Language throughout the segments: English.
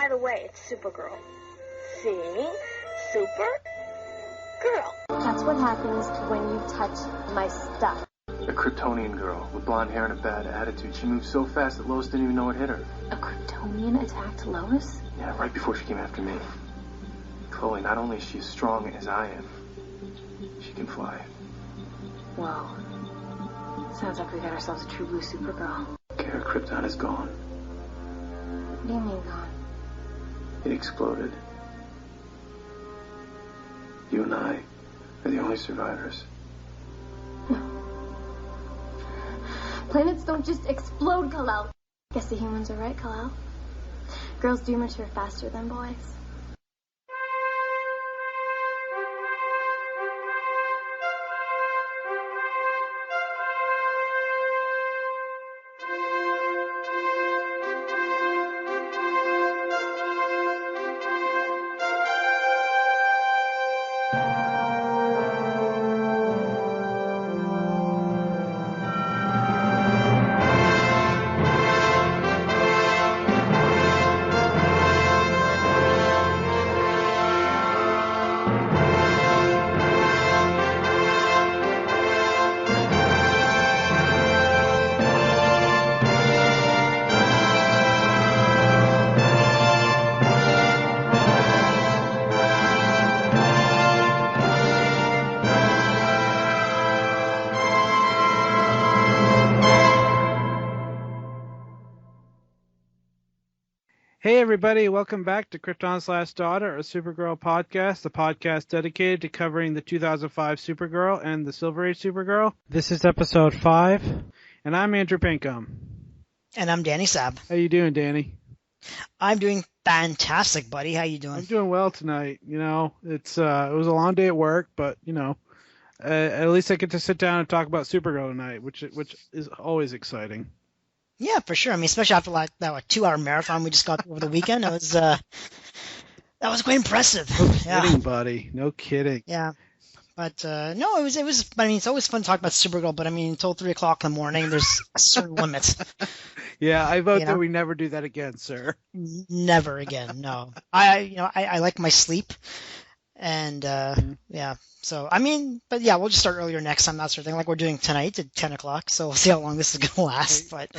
By the way, it's Supergirl. See? Supergirl. That's what happens when you touch my stuff. A Kryptonian girl with blonde hair and a bad attitude. She moved so fast that Lois didn't even know what hit her. A Kryptonian attacked Lois? Yeah, right before she came after me. Chloe, not only is she as strong as I am, she can fly. Whoa. Sounds like we got ourselves a true blue Supergirl. Kara, Krypton is gone. What do you mean gone? It exploded. You and I are the only survivors. Planets don't just explode, Kral. Guess the humans are right, Kral. Girls do mature faster than boys. Hey everybody, welcome back to Krypton's Last Daughter, a Supergirl podcast, the podcast dedicated to covering the 2005 Supergirl and the Silver Age Supergirl. This is episode 5, and I'm Andrew Pinkham. And I'm Danny Saab. How you doing, Danny? I'm doing fantastic, buddy. How you doing? I'm doing well tonight. You know, it was a long day at work, but you know, at least I get to sit down and talk about Supergirl tonight, which is always exciting. Yeah, for sure. I mean, especially after that 2-hour marathon we just got over the weekend. It was that was quite impressive. No kidding, buddy. No kidding. Yeah, but no, it was. I mean, it's always fun to talk about Supergirl, but I mean, until 3:00 in the morning, there's a certain limit. Yeah, I vote that we never do that again, sir. Never again. No, I like my sleep, and yeah. So, I mean, but yeah, we'll just start earlier next time, that sort of thing, like we're doing tonight at 10 o'clock, so we'll see how long this is going to last, but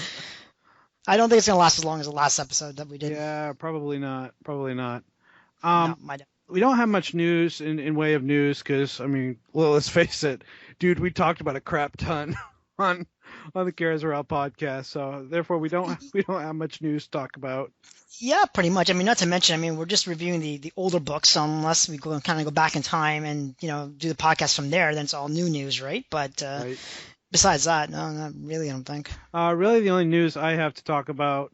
I don't think it's going to last as long as the last episode that we did. Yeah, probably not. No, we don't have much news in way of news, because, I mean, well, let's face it, dude, we talked about a crap ton on the Kral podcast, so therefore we don't have much news to talk about. Yeah, pretty much. I mean, not to mention, I mean, we're just reviewing the older books, so unless we go back in time and, you know, do the podcast from there, then it's all new news, right? But right. Besides that, no, not really, I don't think. Really, the only news I have to talk about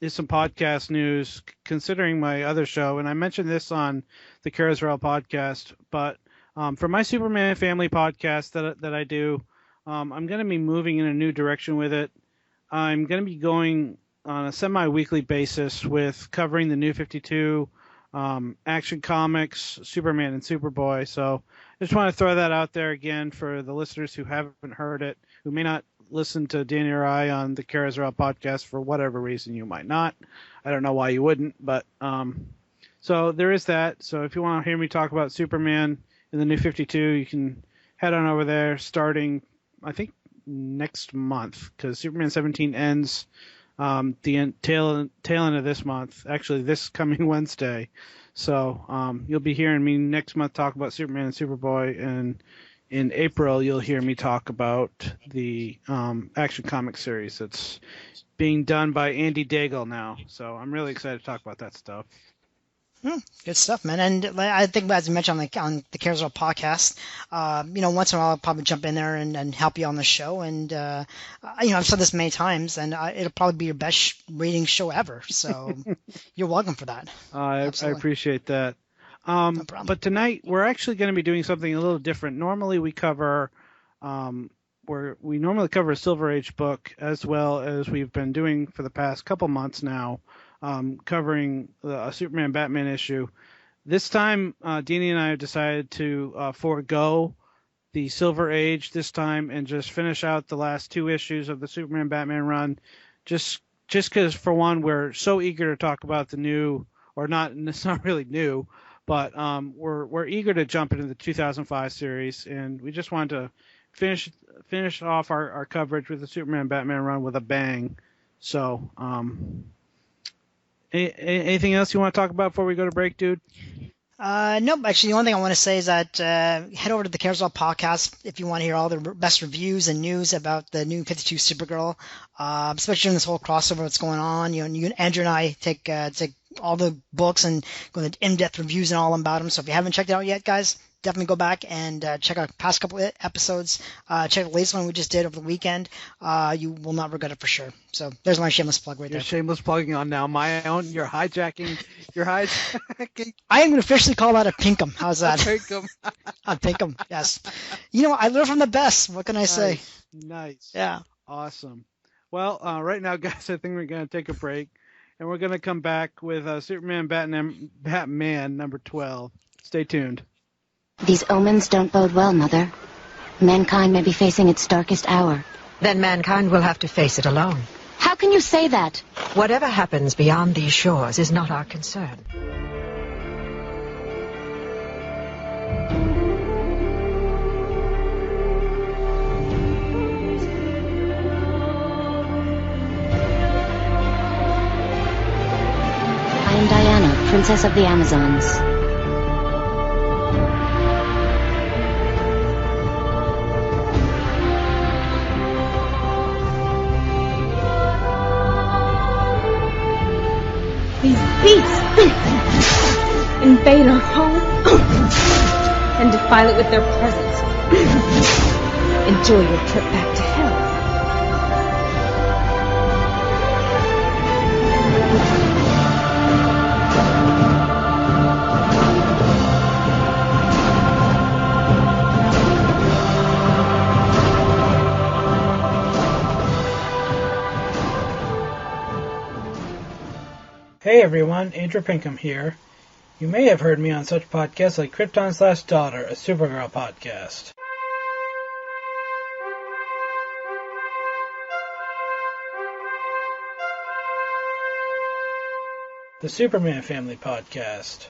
is some podcast news, considering my other show, and I mentioned this on the Kral podcast, but for my Superman Family podcast that I do, I'm going to be moving in a new direction with it. I'm going to be going on a semi-weekly basis with covering the New 52, Action Comics, Superman and Superboy. So I just want to throw that out there again for the listeners who haven't heard it, who may not listen to Danny or I on the Kral podcast for whatever reason you might not. I don't know why you wouldn't, but so there is that. So if you want to hear me talk about Superman in the New 52, you can head on over there starting, I think, next month, because Superman 17 ends the tail end of this month, actually this coming Wednesday. So you'll be hearing me next month talk about Superman and Superboy, and in April you'll hear me talk about the Action Comics series that's being done by Andy Daigle now. So I'm really excited to talk about that stuff. Good stuff, man. And I think, as you mentioned on the Kral podcast, you know, once in a while I'll probably jump in there and help you on the show. And, you know, I've said this many times, and it'll probably be your best rating show ever. So you're welcome for that. I appreciate that. No problem. But tonight we're actually going to be doing something a little different. Normally we cover we normally cover a Silver Age book, as well as we've been doing for the past couple months now, covering a Superman Batman issue. This time, Deanie and I have decided to forego the Silver Age this time and just finish out the last 2 issues of the Superman Batman run, just just because, for one, we're so eager to talk about the new, or not, it's not really new, but we're eager to jump into the 2005 series, and we just wanted to finish off our coverage with the Superman Batman run with a bang. So, anything else you want to talk about before we go to break, dude? Nope. Actually, the only thing I want to say is that head over to the Carousel Podcast if you want to hear all the best reviews and news about the new 52 Supergirl, especially during this whole crossover that's going on. Andrew and I take all the books and go into in-depth reviews and all about them. So if you haven't checked it out yet, guys, definitely go back and check out past couple episodes. Check the latest one we just did over the weekend. You will not regret it for sure. So there's my shameless plug right there. You're shameless plugging on now. My own. You're hijacking. I am going to officially call that a pinkum. How's that? Pinkum. A pinkum, yes. I learned from the best. What can I say? Nice. Yeah. Awesome. Well, right now, guys, I think we're going to take a break. And we're going to come back with Superman Batman number 12. Stay tuned. These omens don't bode well, Mother. Mankind may be facing its darkest hour. Then mankind will have to face it alone. How can you say that? Whatever happens beyond these shores is not our concern. I am Diana, Princess of the Amazons. These beasts invade our home and defile it with their presence. Enjoy your trip back to hell. Hey everyone, Andrew Pinkham here. You may have heard me on such podcasts like Krypton / Daughter, a Supergirl podcast. The Superman Family Podcast.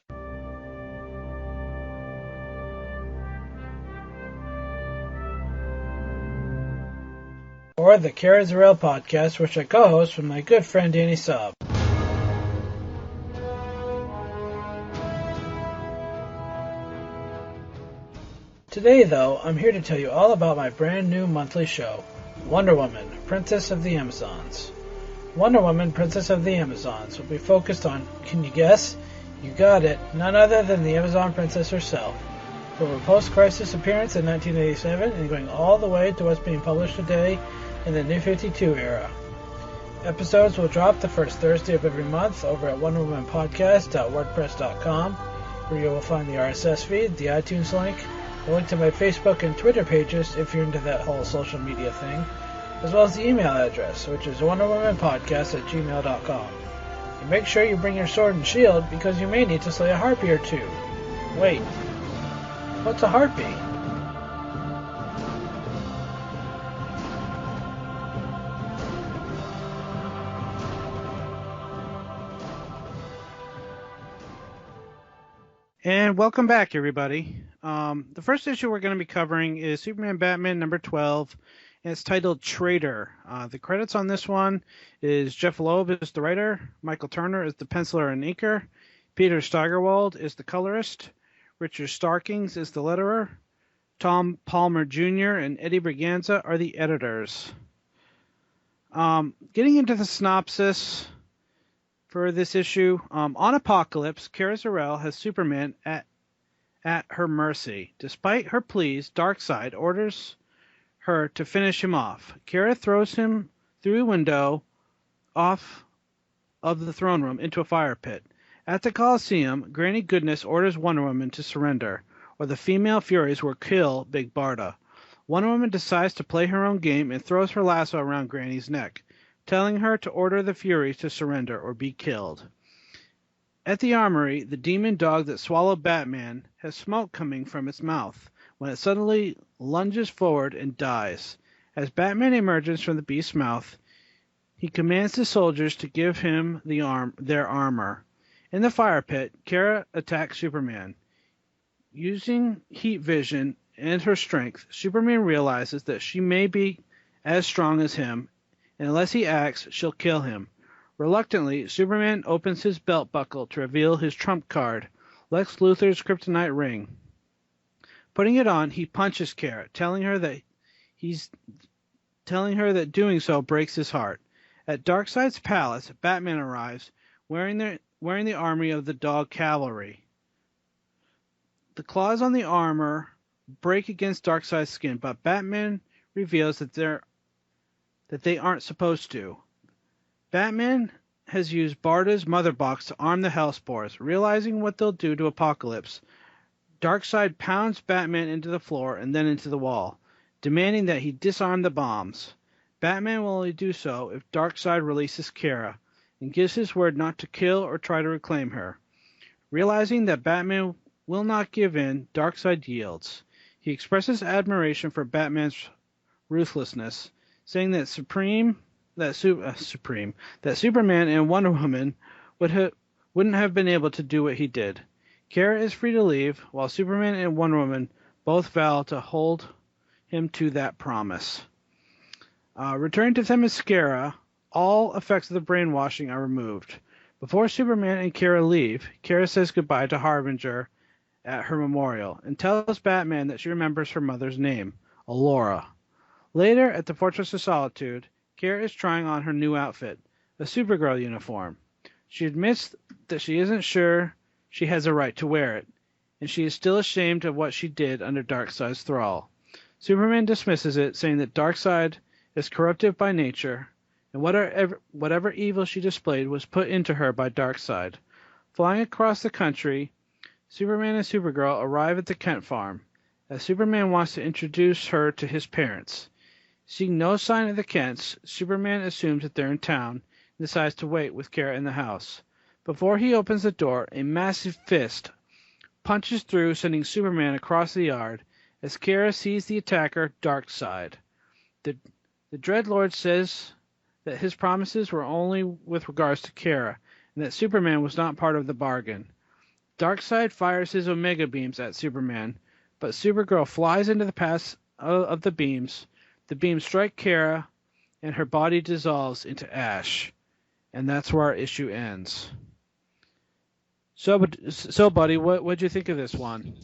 Or the Kara Zor-El Podcast, which I co-host with my good friend Danny Saab. Today, though, I'm here to tell you all about my brand new monthly show, Wonder Woman, Princess of the Amazons. Wonder Woman, Princess of the Amazons will be focused on, can you guess? You got it, none other than the Amazon Princess herself. From her post-crisis appearance in 1987 and going all the way to what's being published today in the New 52 era. Episodes will drop the first Thursday of every month over at wonderwomanpodcast.wordpress.com, where you will find the RSS feed, the iTunes link, a link to my Facebook and Twitter pages if you're into that whole social media thing, as well as the email address, which is wonderwomanpodcast@gmail.com. And make sure you bring your sword and shield, because you may need to slay a harpy or two. Wait, what's a harpy? And welcome back, everybody. The first issue we're going to be covering is Superman Batman number 12, and it's titled Traitor. The credits on this one is Jeff Loeb is the writer, Michael Turner is the penciler and inker, Peter Steigerwald is the colorist, Richard Starkings is the letterer, Tom Palmer Jr. and Eddie Braganza are the editors. Getting into the synopsis for this issue, on Apocalypse, Kara Zor-El has Superman at her mercy. Despite her pleas, Darkseid orders her to finish him off. Kara throws him through a window off of the throne room into a fire pit. At the Coliseum, Granny Goodness orders Wonder Woman to surrender, or the female Furies will kill Big Barda. Wonder Woman decides to play her own game and throws her lasso around Granny's neck, telling her to order the Furies to surrender or be killed. At the armory, the demon dog that swallowed Batman has smoke coming from its mouth when it suddenly lunges forward and dies. As Batman emerges from the beast's mouth, He commands the soldiers to give him their armor. In the fire pit, Kara attacks Superman. Using heat vision and her strength, Superman realizes that she may be as strong as him, and unless he acts, she'll kill him. Reluctantly, Superman opens his belt buckle to reveal his trump card, Lex Luthor's kryptonite ring. Putting it on, he punches Kara, telling her that doing so breaks his heart. At Darkseid's palace, Batman arrives, wearing the army of the Dog Cavalry. The claws on the armor break against Darkseid's skin, but Batman reveals that they aren't supposed to. Batman has used Barda's mother box to arm the Hellspores. Realizing what they'll do to Apocalypse, Darkseid pounds Batman into the floor and then into the wall, demanding that he disarm the bombs. Batman will only do so if Darkseid releases Kara, and gives his word not to kill or try to reclaim her. Realizing that Batman will not give in, Darkseid yields. He expresses admiration for Batman's ruthlessness, saying that Superman and Wonder Woman wouldn't have been able to do what he did. Kara is free to leave, while Superman and Wonder Woman both vow to hold him to that promise. Returning to Themyscira, all effects of the brainwashing are removed. Before Superman and Kara leave, Kara says goodbye to Harbinger at her memorial and tells Batman that she remembers her mother's name, Allura. Later, at the Fortress of Solitude, Kara is trying on her new outfit, a Supergirl uniform. She admits that she isn't sure she has a right to wear it, and she is still ashamed of what she did under Darkseid's thrall. Superman dismisses it, saying that Darkseid is corruptive by nature, and whatever evil she displayed was put into her by Darkseid. Flying across the country, Superman and Supergirl arrive at the Kent farm, as Superman wants to introduce her to his parents. Seeing no sign of the Kents, Superman assumes that they're in town and decides to wait with Kara in the house. Before he opens the door, a massive fist punches through, sending Superman across the yard, as Kara sees the attacker, Darkseid. The Dreadlord says that his promises were only with regards to Kara, and that Superman was not part of the bargain. Darkseid fires his Omega beams at Superman, but Supergirl flies into the path of the beams. The beams strike Kara, and her body dissolves into ash. And that's where our issue ends. So buddy, what'd you think of this one?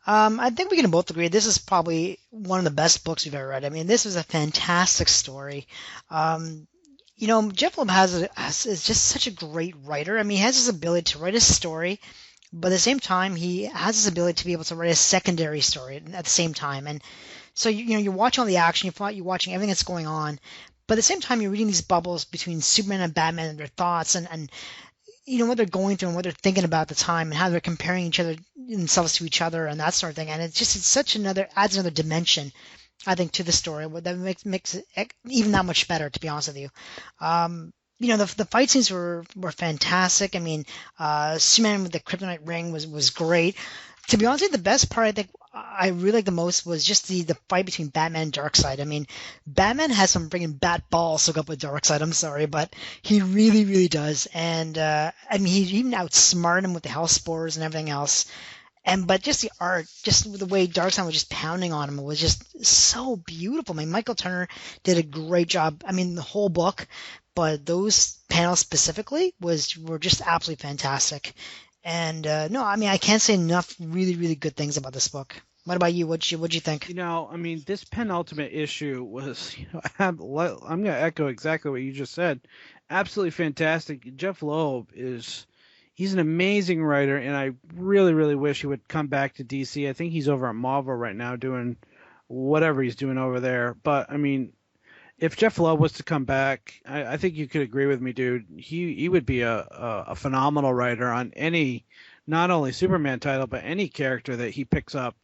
I think we can both agree this is probably one of the best books we've ever read. I mean, this was a fantastic story. Jeff Loeb is just such a great writer. I mean, he has this ability to write a story, but at the same time, he has this ability to be able to write a secondary story at the same time. And so, you're watching all the action, you're watching everything that's going on, but at the same time, you're reading these bubbles between Superman and Batman and their thoughts and what they're going through and what they're thinking about at the time and how they're comparing themselves to each other and that sort of thing. And adds another dimension, I think, to the story that makes it even that much better, to be honest with you. The fight scenes were fantastic. I mean, Superman with the kryptonite ring was great. To be honest with you, the best part I think I really liked the most was just the fight between Batman and Darkseid. I mean, Batman has some friggin' bat balls to go up with Darkseid. I'm sorry, but he really, really does. And he even outsmarted him with the Hellspores and everything else. But just the art, just the way Darkseid was just pounding on him was just so beautiful. I mean, Michael Turner did a great job. I mean, the whole book, but those panels specifically were just absolutely fantastic. And I can't say enough really, really good things about this book. What about you? What'd you think? This penultimate issue was, I'm going to echo exactly what you just said. Absolutely fantastic. Jeff Loeb he's an amazing writer, and I really, really wish he would come back to DC. I think he's over at Marvel right now doing whatever he's doing over there. But, I mean, if Jeff Loeb was to come back, I think you could agree with me, dude. He would be a phenomenal writer on any, not only Superman title, but any character that he picks up.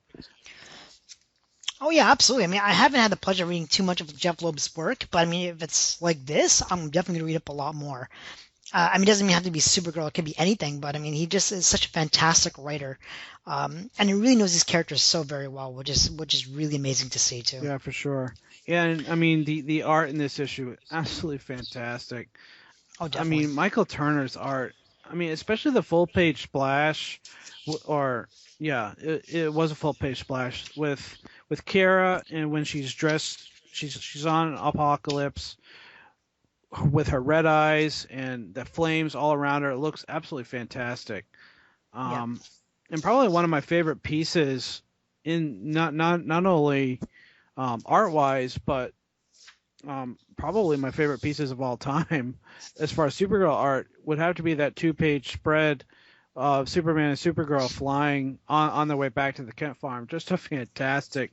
Oh, yeah, absolutely. I mean, I haven't had the pleasure of reading too much of Jeff Loeb's work, but, I mean, if it's like this, I'm definitely going to read up a lot more. It doesn't even have to be Supergirl. It could be anything, but, I mean, he just is such a fantastic writer. And he really knows his characters so very well, which is really amazing to see, too. Yeah, for sure. And I mean, the art in this issue is absolutely fantastic. Oh, definitely. I mean, Michael Turner's art. I mean, especially the full page splash, it was a full page splash with Kara, and when she's dressed, she's on Apocalypse with her red eyes and the flames all around her. It looks absolutely fantastic. And probably one of my favorite pieces in not only art wise, but probably my favorite pieces of all time as far as Supergirl art would have to be that 2-page spread of Superman and Supergirl flying on their way back to the Kent farm. Just a fantastic,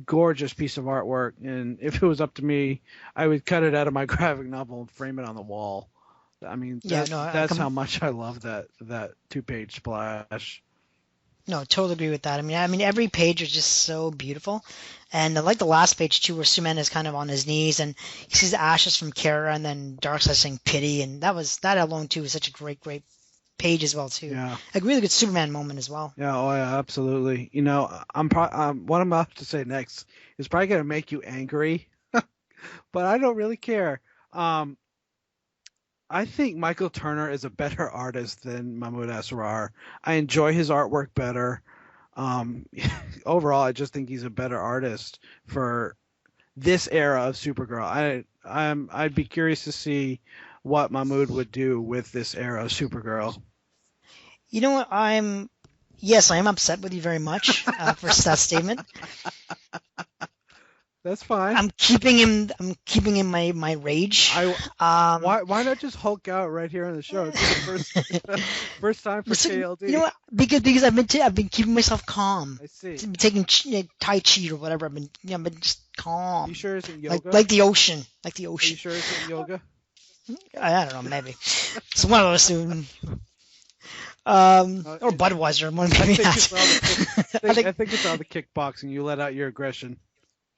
gorgeous piece of artwork. And if it was up to me, I would cut it out of my graphic novel and frame it on the wall. I mean, that's how much I love that 2-page splash. No, totally agree with that. I mean, every page is just so beautiful, and I like the last page too, where Superman is kind of on his knees and he sees the ashes from Kara, and then Darkseid saying pity, and that alone too is such a great page as well too. Yeah, a really good Superman moment as well. Yeah, oh yeah, absolutely. You know, what I'm about to say next is probably gonna make you angry, but I don't really care. I think Michael Turner is a better artist than Mahmoud Asrar. I enjoy his artwork better. Overall, I just think he's a better artist for this era of Supergirl. I'd be curious to see what Mahmoud would do with this era of Supergirl. You know what? I am upset with you very much for that statement. That's fine. I'm keeping him my rage. Why not just Hulk out right here on the show? It's the first time for KLD. You know what? Because I've been keeping myself calm. I see. I've been taking Tai Chi or whatever. I've been just calm. You sure it's yoga? Like the ocean. Are you sure it's yoga? I don't know. Maybe it's one of those two. Or Budweiser. I think it's all the kickboxing. You let out your aggression.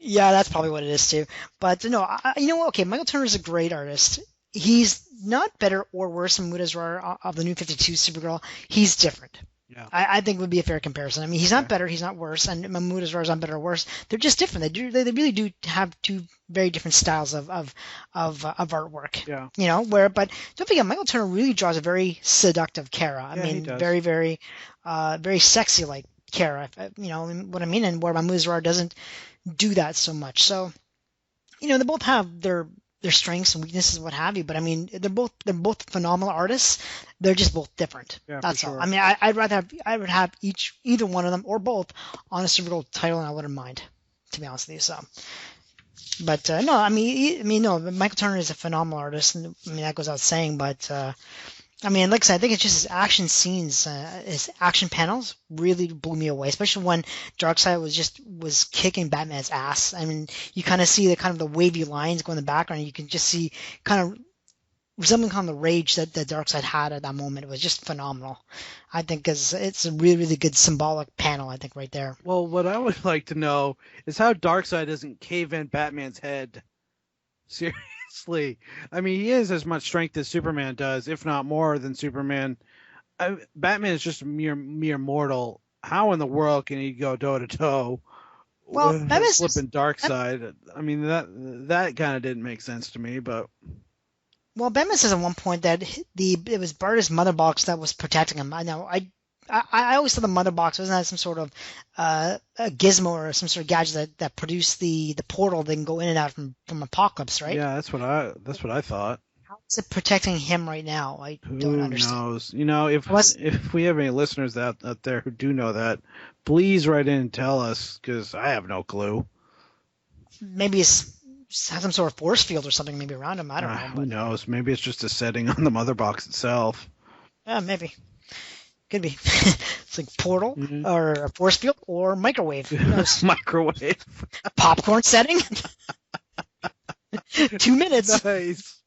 Yeah, that's probably what it is too. But no, you know what? Okay, Michael Turner is a great artist. He's not better or worse than Mahmoud Asrar of the New 52 Supergirl. He's different. Yeah. I think would be a fair comparison. I mean, he's not better, he's not worse, and Mahmoud Asrar is not better or worse. They're just different. They really do have two very different styles of artwork. Yeah. You know, but don't forget, Michael Turner really draws a very seductive Kara. I mean, very, very, very sexy like Kara. You know what I mean, and where Mahmoud Asrar doesn't do that so much. So, you know, they both have their strengths and weaknesses, what have you. But I mean, they're both phenomenal artists. They're just both different. Yeah, that's all. I mean, I would have either one of them or both on a Supergirl title, and I wouldn't mind, to be honest with you. So, but no, I mean, no, Michael Turner is a phenomenal artist, and I mean that goes without saying. But I mean, like I said, I think it's just his action scenes, his action panels really blew me away, especially when Darkseid was kicking Batman's ass. I mean, you kind of see the wavy lines going in the background, and you can just see kind of resembling kind of the rage that Darkseid had at that moment. It was just phenomenal. I think it's a really, really good symbolic panel, I think, right there. Well, what I would like to know is how Darkseid doesn't cave in Batman's head. Seriously. I mean, he has as much strength as Superman does, if not more than Superman. Batman is just a mere mortal. How in the world can he go toe-to-toe with flipping Darkseid? I mean, that kind of didn't make sense to me, but... Well, Batman says at one point that it was Barda's mother box that was protecting him. I always thought the mother box wasn't that some sort of a gizmo or some sort of gadget that produced the portal that can go in and out from Apocalypse, right? Yeah, that's what I thought. How is it protecting him right now? Don't understand. Who knows? You know, if we have any listeners out there who do know that, please write in and tell us, because I have no clue. Maybe it's has some sort of force field or something maybe around him. I don't know. Who knows? Maybe it's just a setting on the mother box itself. Yeah, maybe. Could be. It's like portal or a force field or microwave. Who knows? Microwave. Popcorn setting. 2 minutes. Nice.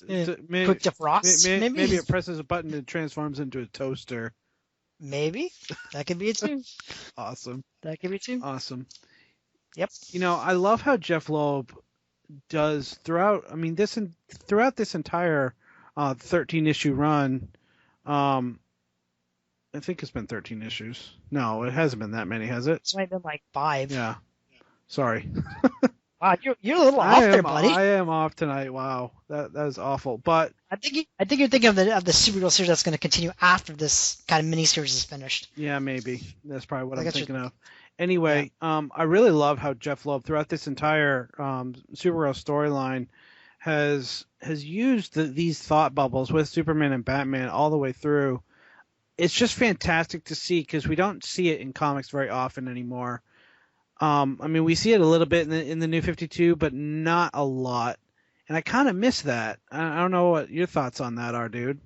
Yeah. Quick defrost. Maybe it presses a button and transforms into a toaster. Maybe. That could be it too. Awesome. That could be too. Awesome. Yep. You know, I love how Jeff Loeb does throughout this entire 13-issue run. I think it's been 13 issues. No, it hasn't been that many, has it? It's only been like 5. Yeah. Sorry. Wow, you're a little off there, buddy. I am off tonight. Wow, that is awful. But I think you're thinking of the Supergirl series that's going to continue after this kind of miniseries is finished. Yeah, maybe that's probably what I'm thinking of. Anyway, I really love how Jeff Loeb throughout this entire Supergirl storyline has used these thought bubbles with Superman and Batman all the way through. It's just fantastic to see because we don't see it in comics very often anymore. I mean, we see it a little bit in the New 52, but not a lot. And I kind of miss that. I don't know what your thoughts on that are, dude.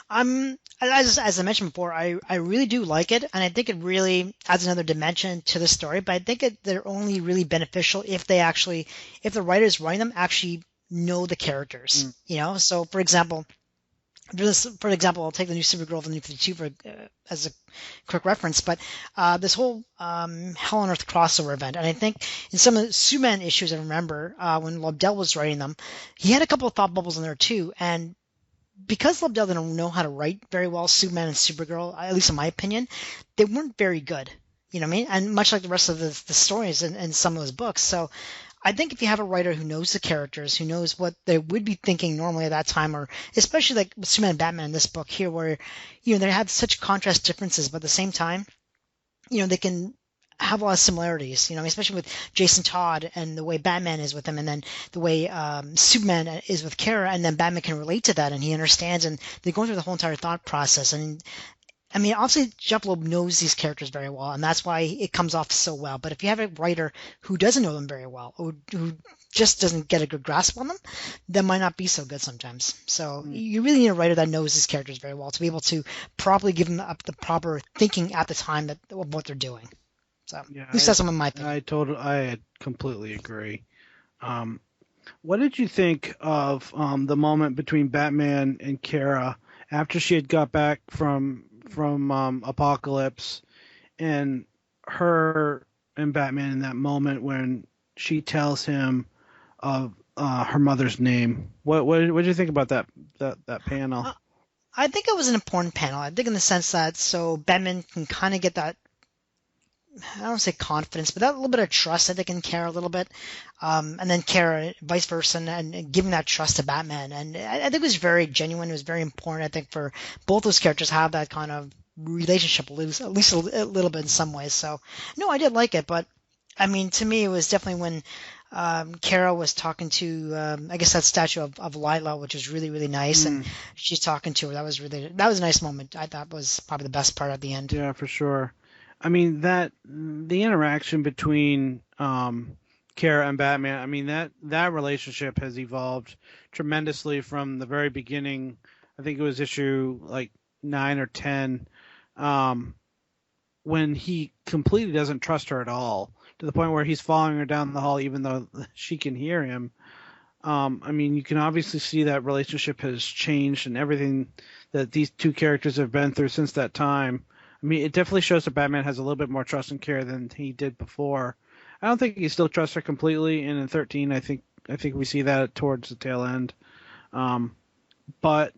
As I mentioned before, I really do like it, and I think it really adds another dimension to the story. But I think they're only really beneficial if the writers writing them actually know the characters. You know, so for example, I'll take the new Supergirl from the New 52 as a quick reference, but this whole Hell on Earth crossover event, and I think in some of the Superman issues, I remember when Lobdell was writing them, he had a couple of thought bubbles in there too, and because Lobdell didn't know how to write very well Superman and Supergirl, at least in my opinion, they weren't very good. You know what I mean? And much like the rest of the stories in some of those books. So I think if you have a writer who knows the characters, who knows what they would be thinking normally at that time, or especially like Superman and Batman in this book here, where, you know, they have such contrast differences, but at the same time, you know, they can have a lot of similarities, you know, especially with Jason Todd and the way Batman is with him, and then the way Superman is with Kara, and then Batman can relate to that, and he understands, and they're going through the whole entire thought process. And I mean, obviously, Jeff Loeb knows these characters very well, and that's why it comes off so well. But if you have a writer who doesn't know them very well, or who just doesn't get a good grasp on them, that might not be so good sometimes. So you really need a writer that knows these characters very well to be able to properly give them the proper thinking at the time of what they're doing. So at least that's some of my opinion. I completely agree. What did you think of the moment between Batman and Kara after she had got back from Apocalypse, and her and Batman in that moment when she tells him of her mother's name? What did you think about that panel? I think it was an important panel. I think in the sense that so Batman can kind of get that, I don't say confidence, but that little bit of trust, I think, in Kara a little bit. And then Kara, vice versa, and giving that trust to Batman. And I think it was very genuine. It was very important, I think, for both those characters to have that kind of relationship, at least a little bit in some ways. So, no, I did like it. But, I mean, to me, it was definitely when Kara was talking to, I guess, that statue of Lila, which was really, really nice. And she's talking to her. That was a nice moment. I thought was probably the best part at the end. Yeah, for sure. I mean, the interaction between Kara and Batman, I mean, that relationship has evolved tremendously from the very beginning. I think it was issue like 9 or 10, when he completely doesn't trust her at all, to the point where he's following her down the hall even though she can hear him. I mean, you can obviously see that relationship has changed and everything that these two characters have been through since that time. I mean, it definitely shows that Batman has a little bit more trust in Kara than he did before. I don't think he still trusts her completely, and in 13, I think we see that towards the tail end. But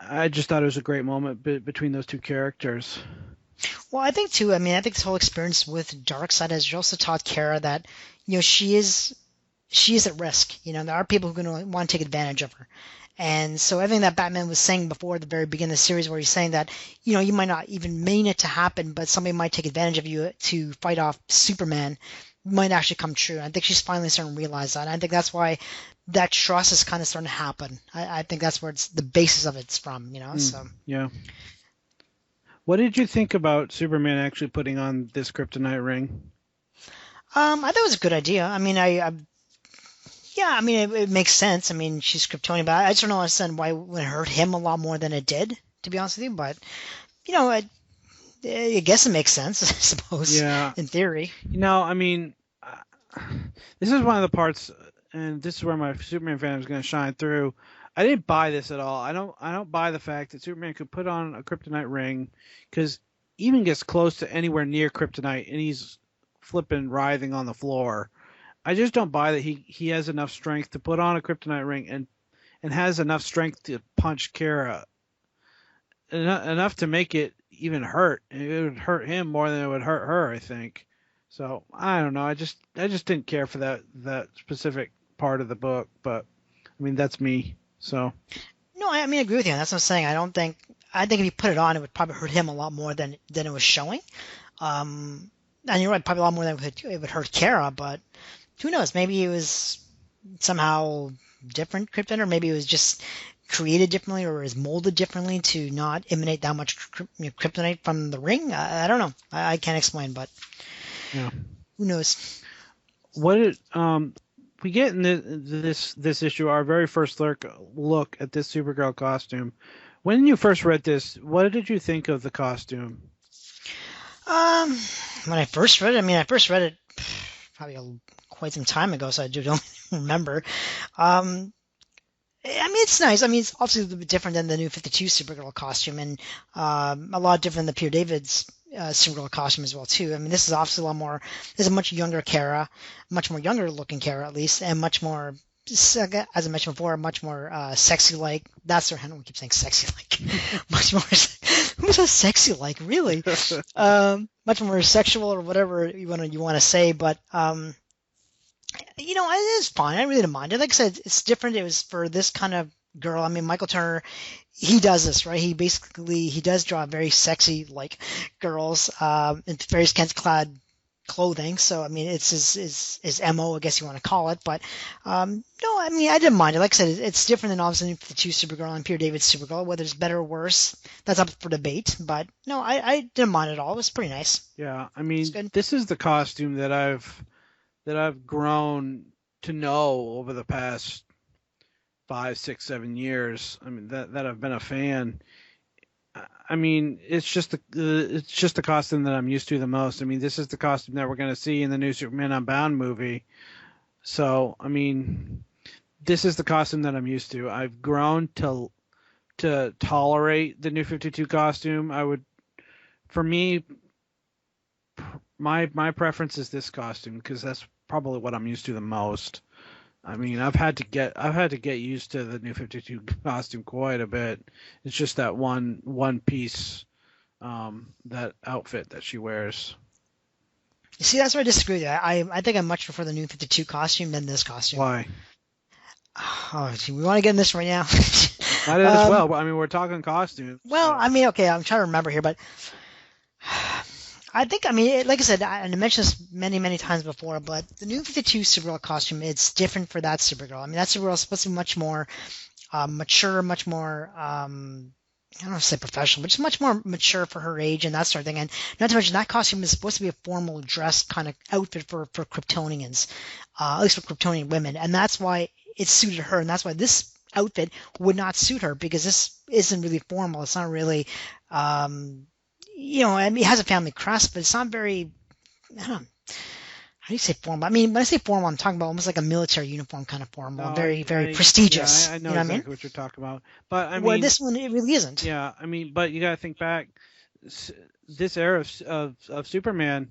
I just thought it was a great moment between those two characters. Well, I think too. I mean, I think this whole experience with Darkseid has also taught Kara that, you know, she is at risk. You know, there are people who are going to want to take advantage of her. And so everything that Batman was saying before at the very beginning of the series, where he's saying that, you know, you might not even mean it to happen, but somebody might take advantage of you to fight off Superman, might actually come true. And I think she's finally starting to realize that. And I think that's why that trust is kind of starting to happen. I think that's where the basis of it's from, you know. So yeah. What did you think about Superman actually putting on this kryptonite ring? I thought it was a good idea. I mean, yeah, I mean, it makes sense. I mean, she's Kryptonian, but I just don't understand why it would hurt him a lot more than it did, to be honest with you. But, you know, I guess it makes sense, I suppose, in theory. You know, I mean, this is one of the parts, and this is where my Superman fan is going to shine through. I didn't buy this at all. I don't buy the fact that Superman could put on a kryptonite ring, because even gets close to anywhere near kryptonite, and he's flipping, writhing on the floor. I just don't buy that he has enough strength to put on a kryptonite ring and has enough strength to punch Kara. Enough to make it even hurt. It would hurt him more than it would hurt her, I think. So I don't know. I just didn't care for that specific part of the book, but I mean that's me. So No, I mean I agree with you. That's what I'm saying. I think if you put it on, it would probably hurt him a lot more than it was showing. And you're right, probably a lot more than it would hurt Kara. But who knows? Maybe it was somehow different Krypton, or maybe it was just created differently, or is molded differently to not emanate that much kryptonite from the ring. I don't know. I can't explain, but yeah, who knows? We get in this issue our very first look at this Supergirl costume. When you first read this, what did you think of the costume? When I first read it, I first read it probably quite some time ago, so I don't remember. It's nice. It's obviously a little bit different than the New 52 Supergirl costume, and a lot different than Peter David's Supergirl costume as well, too. This is obviously this is a much younger Kara, much more younger looking Kara, at least, and much more, as I mentioned before, much more sexy-like. That's their handle. We keep saying sexy-like. Much more, who says sexy-like, really? Much more sexual, or whatever you want to say, but it is fine. I really didn't mind it. Like I said, it's different. It was for this kind of girl. Michael Turner, he does this, right? He does draw very sexy, like, girls, in very scantily-clad clothing. So, it's his MO, I guess you want to call it. But, no, I didn't mind it. Like I said, it's different than obviously the two Supergirl and Peter David's Supergirl. Whether it's better or worse, that's up for debate. But, no, I didn't mind it at all. It was pretty nice. Yeah, this is the costume that I've grown to know over the past 5, 6, 7 years. That I've been a fan. It's just the costume that I'm used to the most. This is the costume that we're going to see in the new Superman Unbound movie. So, this is the costume that I'm used to. I've grown to tolerate the New 52 costume. For me, my preference is this costume because that's probably what I'm used to the most. I've had to get used to the New 52 costume quite a bit. It's just that one piece, that outfit that she wears. You see, that's where I disagree with you. I think I much prefer the New 52 costume than this costume. Why? Oh, gee, we want to get in this right now. Might as well. But, we're talking costumes. Well, so. Okay, I'm trying to remember here, but I think, like I said, and I mentioned this many, many times before, but the New 52 Supergirl costume, it's different for that Supergirl. That Supergirl is supposed to be much more mature, much more, I don't want to say professional, but just much more mature for her age and that sort of thing. And not to mention, that costume is supposed to be a formal dress kind of outfit for Kryptonians, at least for Kryptonian women. And that's why it suited her, and that's why this outfit would not suit her, because this isn't really formal. It's not really... it has a family crest, but it's not very, I don't know, how do you say formal? When I say formal, I'm talking about almost like a military uniform kind of formal, very prestigious. Yeah, I know exactly what you're talking about. But well, this one, it really isn't. Yeah, but you got to think back, this era of Superman,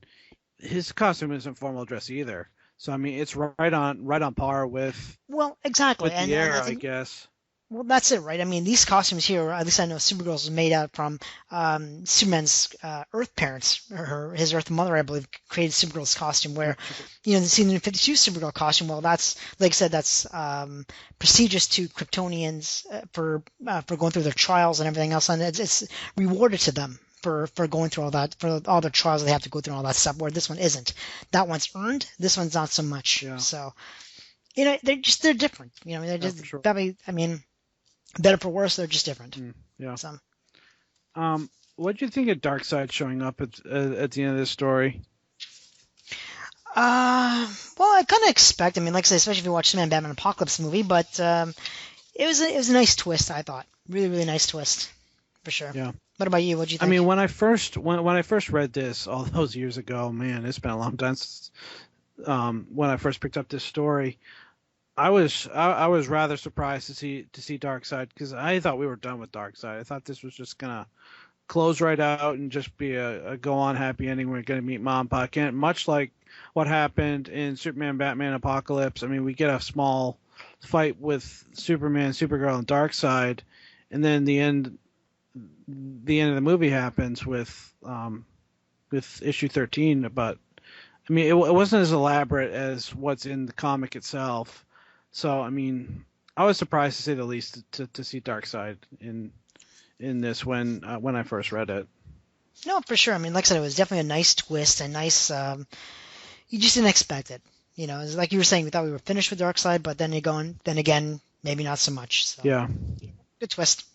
his costume isn't formal dress either. So, it's right on par with... Well, exactly. With the era, I guess. Well, that's it, right? These costumes here, at least I know Supergirl's was made out from Superman's Earth parents, or his Earth mother, I believe, created Supergirl's costume. Where, the scene in the 52 Supergirl costume, well, that's, like I said, that's prestigious to Kryptonians for going through their trials and everything else, and it's rewarded to them for going through all that, for all their trials they have to go through and all that stuff. Where this one isn't. That one's earned. This one's not so much. Yeah. So, they're different. They're just sure. Probably. Better for worse, they're just different. Yeah. So. What do you think of Darkseid showing up at the end of this story? Well, I kind of expect. Like I said, especially if you watch Superman Batman Apocalypse movie, but it was a nice twist. I thought really, really nice twist, for sure. Yeah. What about you? What do you think? When I first read this all those years ago, man, it's been a long time since when I first picked up this story. I was rather surprised to see Darkseid, because I thought we were done with Darkseid. I thought this was just gonna close right out and just be a go on happy ending. We're gonna meet Mom and Pa Kent, much like what happened in Superman Batman Apocalypse. We get a small fight with Superman, Supergirl, and Darkseid, and then the end of the movie happens with issue 13. But I mean, it wasn't as elaborate as what's in the comic itself. So, I mean, I was surprised to say the least to see Darkseid in this when I first read it. No, for sure. I mean, like I said, it was definitely a nice twist, a nice. You just didn't expect it. You know, it's like you were saying, we thought we were finished with Darkseid, but then then again, maybe not so much. So, yeah. Good twist.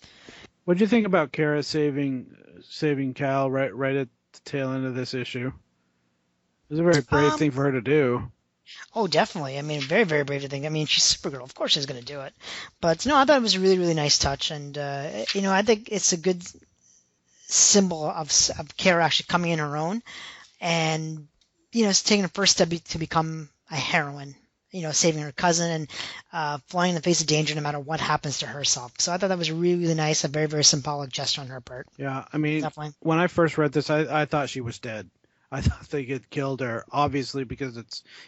What do you think about Kara saving Kal right at the tail end of this issue? It was a very brave thing for her to do. Oh, definitely. I mean, very, very brave to think. I mean, she's Supergirl. Of course she's going to do it. But, no, I thought it was a really, really nice touch. And, I think it's a good symbol of Kara actually coming in her own and, it's taking the first step to become a heroine, saving her cousin and flying in the face of danger no matter what happens to herself. So I thought that was really, really nice, a very, very symbolic gesture on her part. Yeah, I mean, definitely. When I first read this, I thought she was dead. I thought they had killed her, obviously, because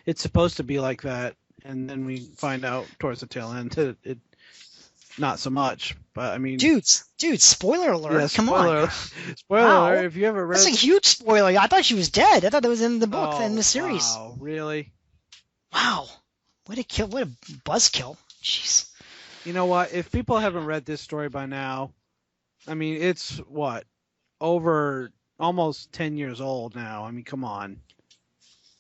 it's supposed to be like that, and then we find out towards the tail end that it not so much. But I mean, dude, spoiler alert! Yeah, Come on, spoiler wow. alert! If you ever read, that's a huge spoiler. I thought she was dead. I thought that was in the book in the series. Wow, really? Wow, what a buzzkill! Jeez. You know what? If people haven't read this story by now, I mean, it's over almost 10 years old now. I mean, come on.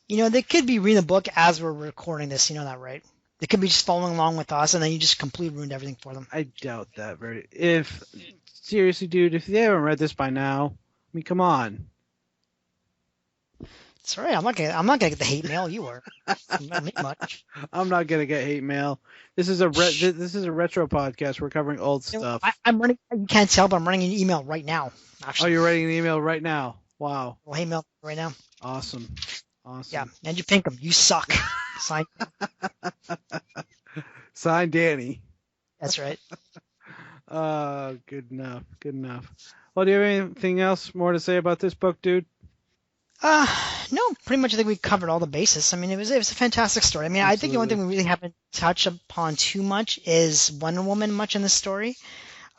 They could be reading the book as we're recording this. You know that, right? They could be just following along with us, and then you just completely ruined everything for them. I doubt that seriously, dude, if they haven't read this by now, I mean, come on. It's all right. I'm not gonna get the hate mail. You are. Not me much. I'm not gonna get hate mail. This is a retro podcast. We're covering old stuff. I'm running. You can't tell, but I'm running an email right now. Actually. Oh, you're writing an email right now. Wow. Well, hate mail right now. Awesome. Yeah, and you pink them. You suck. Sign. Sign Danny. That's right. Good enough. Well, do you have anything else more to say about this book, dude? No, pretty much I think we covered all the bases. I mean, it was a fantastic story. I mean, Absolutely. I think the only thing we really haven't touched upon too much is Wonder Woman much in this story.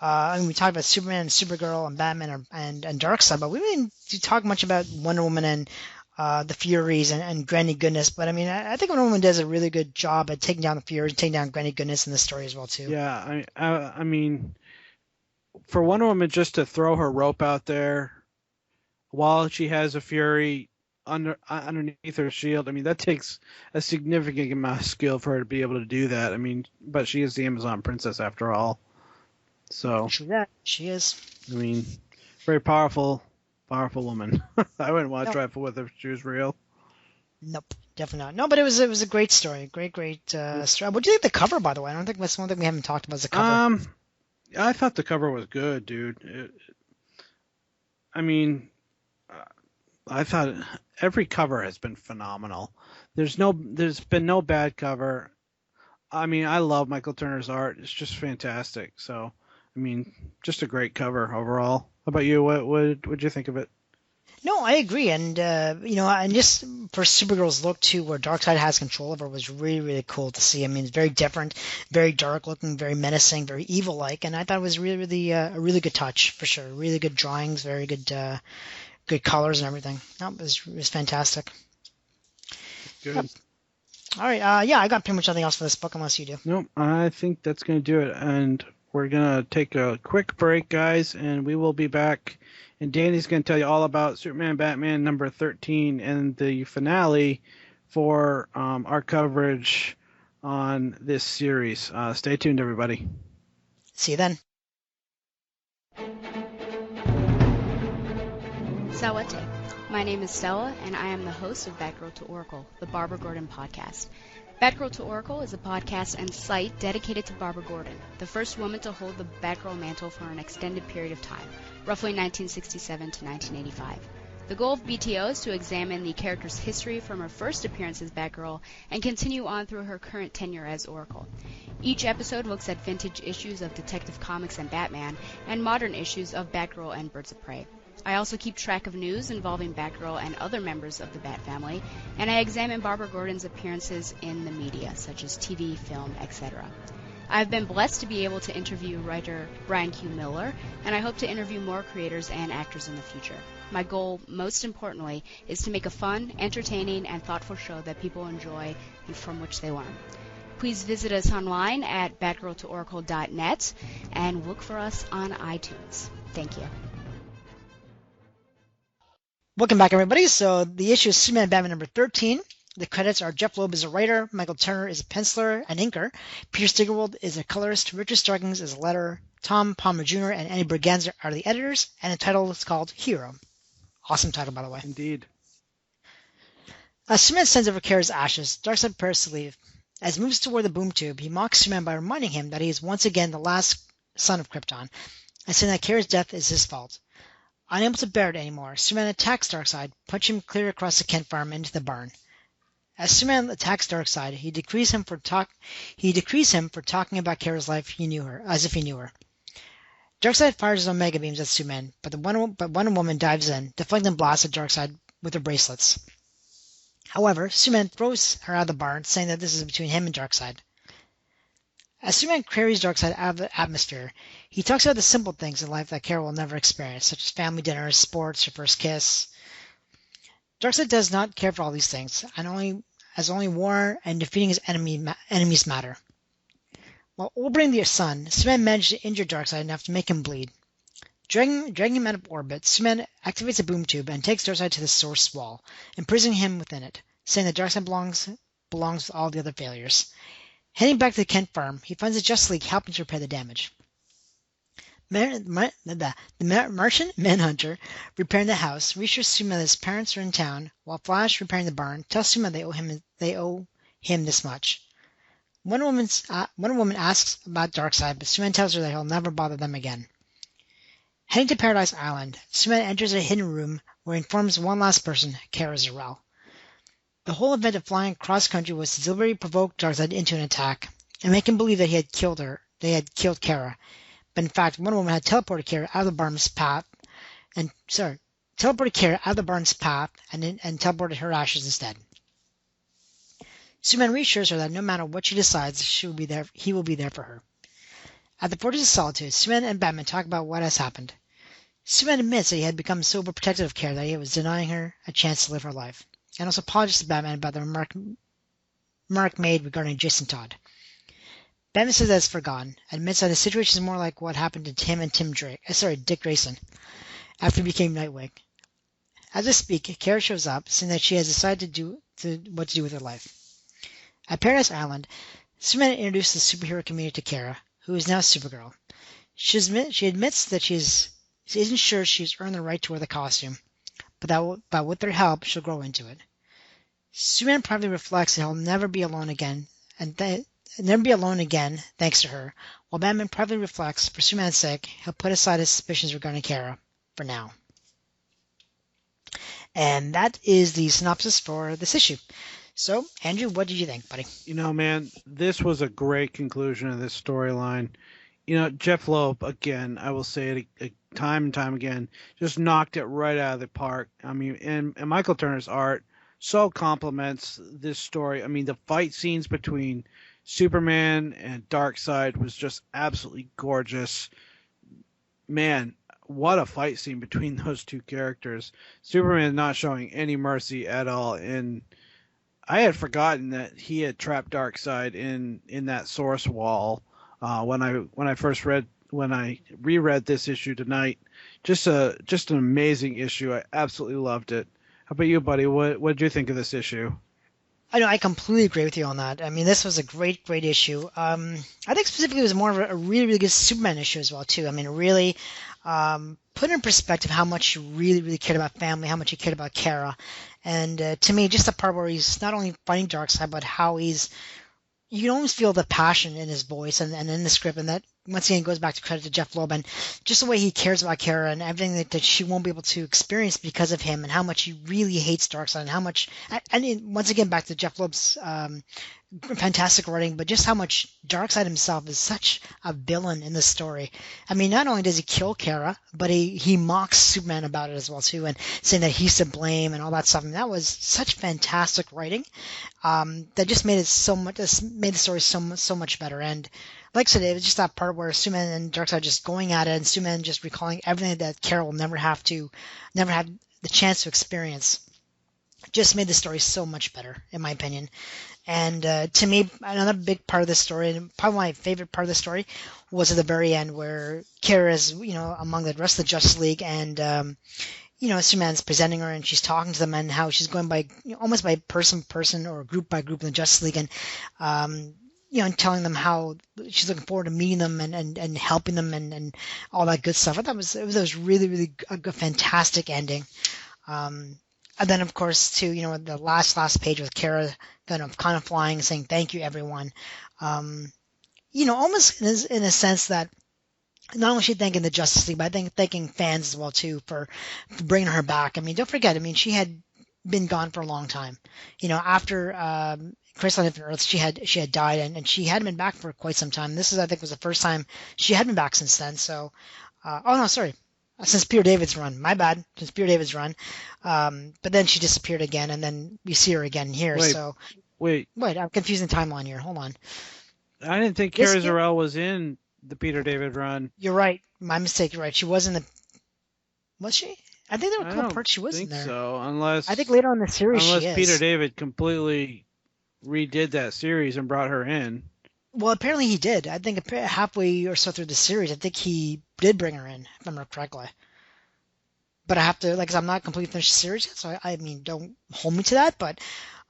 I mean, we talked about Superman and Supergirl and Batman and Darkseid, but we didn't talk much about Wonder Woman and the Furies and Granny Goodness. But I mean, I think Wonder Woman does a really good job at taking down the Furies, taking down Granny Goodness in this story as well too. Yeah, I mean, for Wonder Woman just to throw her rope out there while she has a Fury underneath her shield, I mean, that takes a significant amount of skill for her to be able to do that. I mean, but she is the Amazon princess after all. So she is. I mean, very powerful woman. I wouldn't want to trifle with her if she was real. Nope, definitely not. No, but it was a great story. Great story. What do you think of the cover, by the way? I don't think that's one thing we haven't talked about is the cover. I thought the cover was good, dude. I thought every cover has been phenomenal. There's been no bad cover. I mean, I love Michael Turner's art. It's just fantastic. So, I mean, just a great cover overall. How about you? What'd you think of it? No, I agree. And, and just for Supergirl's look, too, where Darkseid has control of her was really, really cool to see. I mean, it's very different, very dark looking, very menacing, very evil-like. And I thought it was really, really a really good touch, for sure. Really good drawings, very good good colors and everything. No, it was fantastic. Good. Yep. All right. I got pretty much nothing else for this book unless you do. Nope. I think that's going to do it. And we're going to take a quick break, guys, and we will be back. And Danny's going to tell you all about Superman Batman number 13 and the finale for our coverage on this series. Stay tuned, everybody. See you then. Sawate. My name is Stella, and I am the host of Batgirl to Oracle, the Barbara Gordon podcast. Batgirl to Oracle is a podcast and site dedicated to Barbara Gordon, the first woman to hold the Batgirl mantle for an extended period of time, roughly 1967 to 1985. The goal of BTO is to examine the character's history from her first appearance as Batgirl and continue on through her current tenure as Oracle. Each episode looks at vintage issues of Detective Comics and Batman, and modern issues of Batgirl and Birds of Prey. I also keep track of news involving Batgirl and other members of the Bat family, and I examine Barbara Gordon's appearances in the media, such as TV, film, etc. I've been blessed to be able to interview writer Brian Q. Miller, and I hope to interview more creators and actors in the future. My goal, most importantly, is to make a fun, entertaining, and thoughtful show that people enjoy and from which they learn. Please visit us online at batgirltooracle.net and look for us on iTunes. Thank you. Welcome back, everybody. So the issue is Superman and Batman number 13. The credits are Jeff Loeb is a writer, Michael Turner is a penciler and inker, Peter Steigerwald is a colorist, Richard Starkings is a letterer, Tom Palmer Jr. and Andy Braganza are the editors, and the title is called Hero. Awesome title, by the way. Indeed. Superman sends over Kara's ashes. Darkseid prepares to leave. As he moves toward the boom tube, he mocks Superman by reminding him that he is once again the last son of Krypton, and saying that Kara's death is his fault. Unable to bear it anymore, Superman attacks Darkseid, punching him clear across the Kent farm into the barn. As Superman attacks Darkseid, he decrees him for talking about Kara's life as if he knew her. Darkseid fires his Omega beams at Superman, but Wonder Woman dives in, deflecting blasts at Darkseid with her bracelets. However, Superman throws her out of the barn, saying that this is between him and Darkseid. As Superman carries Darkseid out of the atmosphere, he talks about the simple things in life that Kara will never experience, such as family dinners, sports, her first kiss. Darkseid does not care for all these things, and only war and defeating his enemies matter. While orbiting the sun, Superman managed to injure Darkseid enough to make him bleed. Dragging him out of orbit, Superman activates a boom tube and takes Darkseid to the source wall, imprisoning him within it, saying that Darkseid belongs with all the other failures. Heading back to the Kent farm, he finds the Justice League helping to repair the damage. The Martian Manhunter, repairing the house, reassures Superman that his parents are in town, while Flash, repairing the barn, tells Superman they owe him this much. Wonder Woman asks about Darkseid, but Superman tells her that he'll never bother them again. Heading to Paradise Island, Superman enters a hidden room where he informs one last person, Kara Zor-El. The whole event of flying cross-country was to deliberately provoke Darkseid into an attack, and make him believe that he had killed Kara. But in fact, Wonder Woman had teleported Kara out of the barn's path, and teleported her ashes instead. Superman reassures her that no matter what she decides, he will be there for her. At the Fortress of Solitude, Superman and Batman talk about what has happened. Superman admits that he had become so overprotective of Kara that he was denying her a chance to live her life, and also apologizes to Batman about the remark made regarding Jason Todd. Batman says that it's forgotten, admits that the situation is more like what happened to him and Dick Grayson, after he became Nightwing. As I speak, Kara shows up, saying that she has decided what to do with her life. At Paradise Island, Superman introduces the superhero community to Kara, who is now Supergirl. She admits that she isn't sure she's earned the right to wear the costume, but with their help, she'll grow into it. Superman privately reflects that he'll never be alone again, thanks to her, while Batman privately reflects, for Superman's sake, he'll put aside his suspicions regarding Kara, for now. And that is the synopsis for this issue. So, Andrew, what did you think, buddy? Man, this was a great conclusion of this storyline. Jeff Loeb, again, I will say it time and time again, just knocked it right out of the park. And Michael Turner's art so complements this story. The fight scenes between Superman and Darkseid was just absolutely gorgeous. Man, what a fight scene between those two characters. Superman not showing any mercy at all, and I had forgotten that he had trapped Darkseid in that source wall when I reread this issue tonight. Just an amazing issue. I absolutely loved it. How about you, buddy? What did you think of this issue? I know, I completely agree with you on that. This was a great issue. I think specifically it was more of a really, really good Superman issue as well, too. Really put in perspective how much he really, really cared about family, how much he cared about Kara. And to me, just the part where he's not only fighting Darkseid, but how you can almost feel the passion in his voice and in the script, and that once again goes back to credit to Jeff Loeb and just the way he cares about Kara and everything that she won't be able to experience because of him, and how much he really hates Darkseid, and how much, and once again back to Jeff Loeb's fantastic writing, but just how much Darkseid himself is such a villain in this story. Not only does he kill Kara, but he mocks Superman about it as well too, and saying that he's to blame and all that stuff. That was such fantastic writing that just made the story so much better. And like I said, it was just that part where Superman and Darkseid just going at it, and Superman just recalling everything that Kral will never had the chance to experience. Just made the story so much better, in my opinion. And to me, another big part of the story, and probably my favorite part of the story, was at the very end where Kara is, among the rest of the Justice League, and Superman's presenting her, and she's talking to them, and how she's going by almost by person or group by group in the Justice League, and and telling them how she's looking forward to meeting them and helping them and all that good stuff. I thought it was really, really a fantastic ending. And then, of course, too, the last page with Kara kind of flying and saying, "Thank you, everyone." Almost in a sense that not only is she thanking the Justice League, but I think thanking fans as well, too, for bringing her back. I mean, don't forget, she had been gone for a long time. After Crisis on Infinite Earths, she had died, and she hadn't been back for quite some time. This I think, was the first time she had been back since then. So, since Peter David's run. My bad. Since Peter David's run. But then she disappeared again, and then we see her again here. Wait, I'm confusing the timeline here. Hold on. I didn't think Kara Zor-El was in the Peter David run. You're right. My mistake. You're right. She was in the... Was she? I think there were a couple parts she was in there. I think so, unless... I think later on in the series she is. Unless Peter David completely redid that series and brought her in. Well, apparently he did. I think halfway or so through the series, I think he did bring her in, if I remember correctly. But I have to, because I'm not completely finished the series yet, so don't hold me to that. But,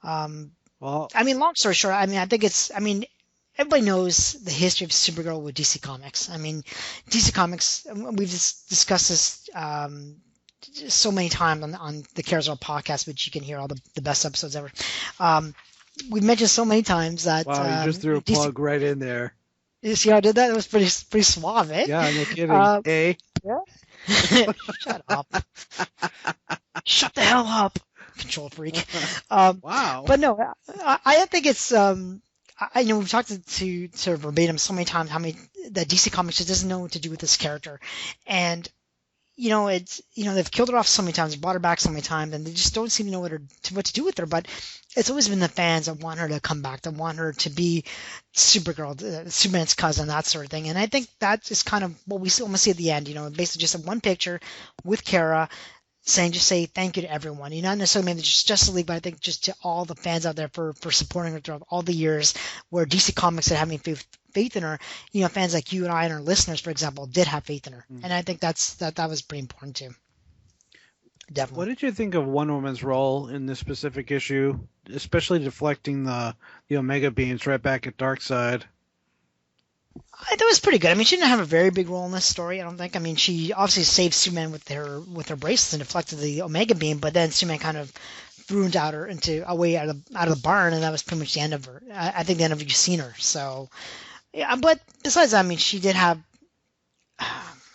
long story short, I think it's, everybody knows the history of Supergirl with DC Comics. DC Comics, we've discussed this so many times on the Kral podcast, which you can hear all the best episodes ever. We've mentioned so many times that... Wow, you just threw a plug right in there. You see how I did that? It was pretty suave, eh? Yeah, no kidding. Yeah? Shut up. Shut the hell up, control freak. Wow. But no, I think it's... we've talked to verbatim so many times how many that DC Comics just doesn't know what to do with this character. And... they've killed her off so many times, brought her back so many times, and they just don't seem to know what to do with her. But it's always been the fans that want her to come back, that want her to be Supergirl, Superman's cousin, that sort of thing. And I think that is kind of what we almost see at the end. Basically just one picture with Kara say thank you to everyone. Not necessarily maybe just Justice League, but I think just to all the fans out there for supporting her throughout all the years where DC Comics had having faith in her. Fans like you and I and our listeners, for example, did have faith in her. And I think that was pretty important too. Definitely. What did you think of Wonder Woman's role in this specific issue, especially deflecting the Omega beams right back at Darkseid? I thought it was pretty good. She didn't have a very big role in this story, I don't think. She obviously saved Superman with her bracelets and deflected the Omega beam, but then Superman kind of threw her away out of the barn, and that was pretty much the end of her. I think the end of you've seen her. So, yeah. But besides that, she did have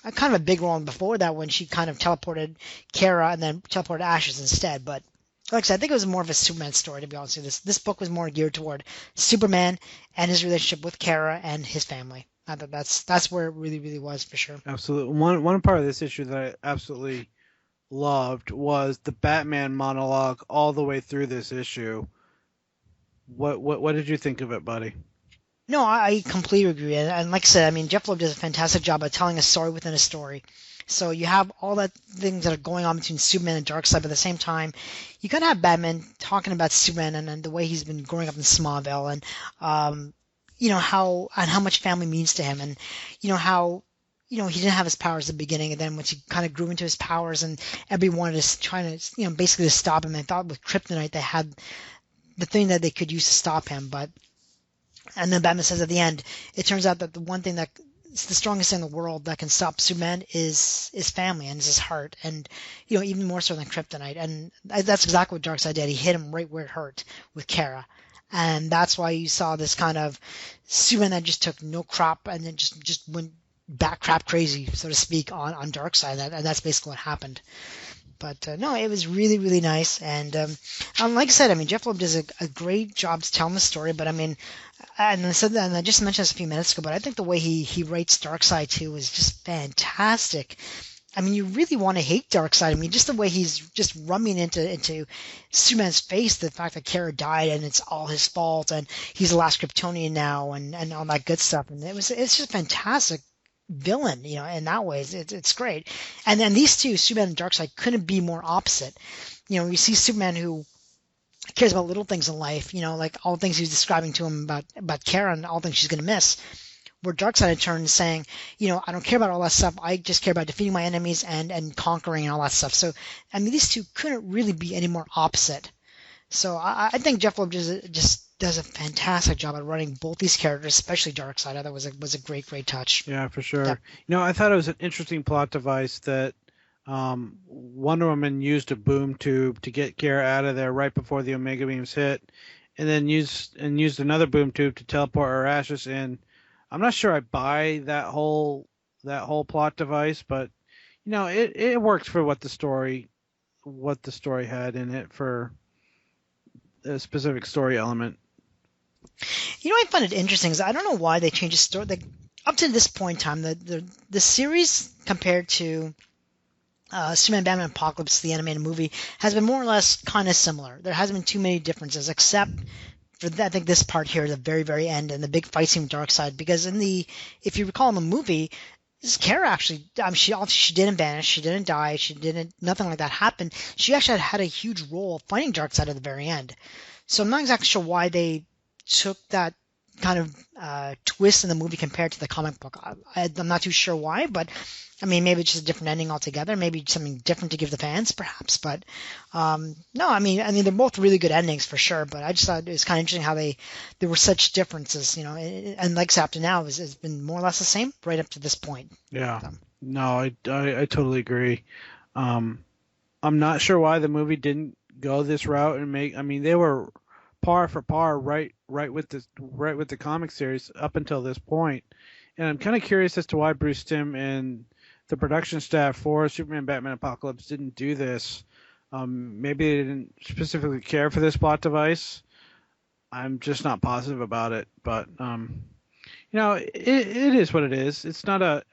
a kind of a big role before that when she kind of teleported Kara and then teleported Ashes instead. But like I said, I think it was more of a Superman story, to be honest with you. This book was more geared toward Superman and his relationship with Kara and his family. I thought that's where it really, really was for sure. Absolutely. One part of this issue that I absolutely loved was the Batman monologue all the way through this issue. What did you think of it, buddy? No, I completely agree. And like I said, Jeff Loeb does a fantastic job of telling a story within a story. So you have all that things that are going on between Superman and Darkseid, but at the same time, you kind of have Batman talking about Superman and the way he's been growing up in Smallville, and how much family means to him, and how he didn't have his powers at the beginning, and then once he kind of grew into his powers, and everyone is trying to basically to stop him. They thought with Kryptonite they had the thing that they could use to stop him, and then Batman says at the end, it turns out that the one thing that it's the strongest thing in the world that can stop Superman is family and is his heart, and even more so than Kryptonite. And that's exactly what Darkseid did. He hit him right where it hurt with Kara, and that's why you saw this kind of Superman that just took no crap and then just went back crap crazy, so to speak, on Darkseid, and that's basically what happened. But no, it was really, really nice. And like I said, Jeff Loeb does a great job telling the story. But and I said that, and I just mentioned this a few minutes ago. But I think the way he writes Darkseid too is just fantastic. I mean, you really want to hate Darkseid. I mean, just the way he's just rumming into Superman's face, the fact that Kara died and it's all his fault, and he's the last Kryptonian now, and all that good stuff. And it's just a fantastic villain, in that way. It's great. And then these two, Superman and Darkseid, couldn't be more opposite. You see Superman who cares about little things in life, like all the things he's describing to him about Kara and all the things she's going to miss. Where Darkseid in turn is saying, I don't care about all that stuff. I just care about defeating my enemies and conquering and all that stuff. So, I mean, these two couldn't really be any more opposite. So I think Jeff Loeb just does a fantastic job at running both these characters, especially Darkseid. I thought was a great great touch. Yeah, for sure. Yeah. I thought it was an interesting plot device that Wonder Woman used a boom tube to get Kara out of there right before the Omega Beams hit, and then used another boom tube to teleport her ashes in. I'm not sure I buy that whole plot device, but it works for what the story had in it for a specific story element. I find it interesting is I don't know why they changed the story. Up to this point in time, the series compared to Superman, Batman, Apocalypse, the animated movie, has been more or less kind of similar. There hasn't been too many differences, except for I think this part here, the very, very end, and the big fight scene with Darkseid. Because if you recall in the movie, this Kara actually, she didn't vanish, she didn't die, nothing like that happened. She actually had a huge role fighting Darkseid at the very end. So I'm not exactly sure why they took that kind of twist in the movie compared to the comic book. I'm not too sure why, but I mean, maybe it's just a different ending altogether. Maybe something different to give the fans, perhaps. But no, I mean, they're both really good endings for sure. But I just thought it was kind of interesting how there were such differences, and like up to now, it's been more or less the same right up to this point. Yeah. No, I totally agree. I'm not sure why the movie didn't go this route and make. I mean, they were par for par right with the comic series up until this point, and I'm kind of curious as to why Bruce Timm and the production staff for Superman, Batman, Apocalypse didn't do this. Maybe they didn't specifically care for this plot device. I'm just not positive about it, but it is what it is. It's not a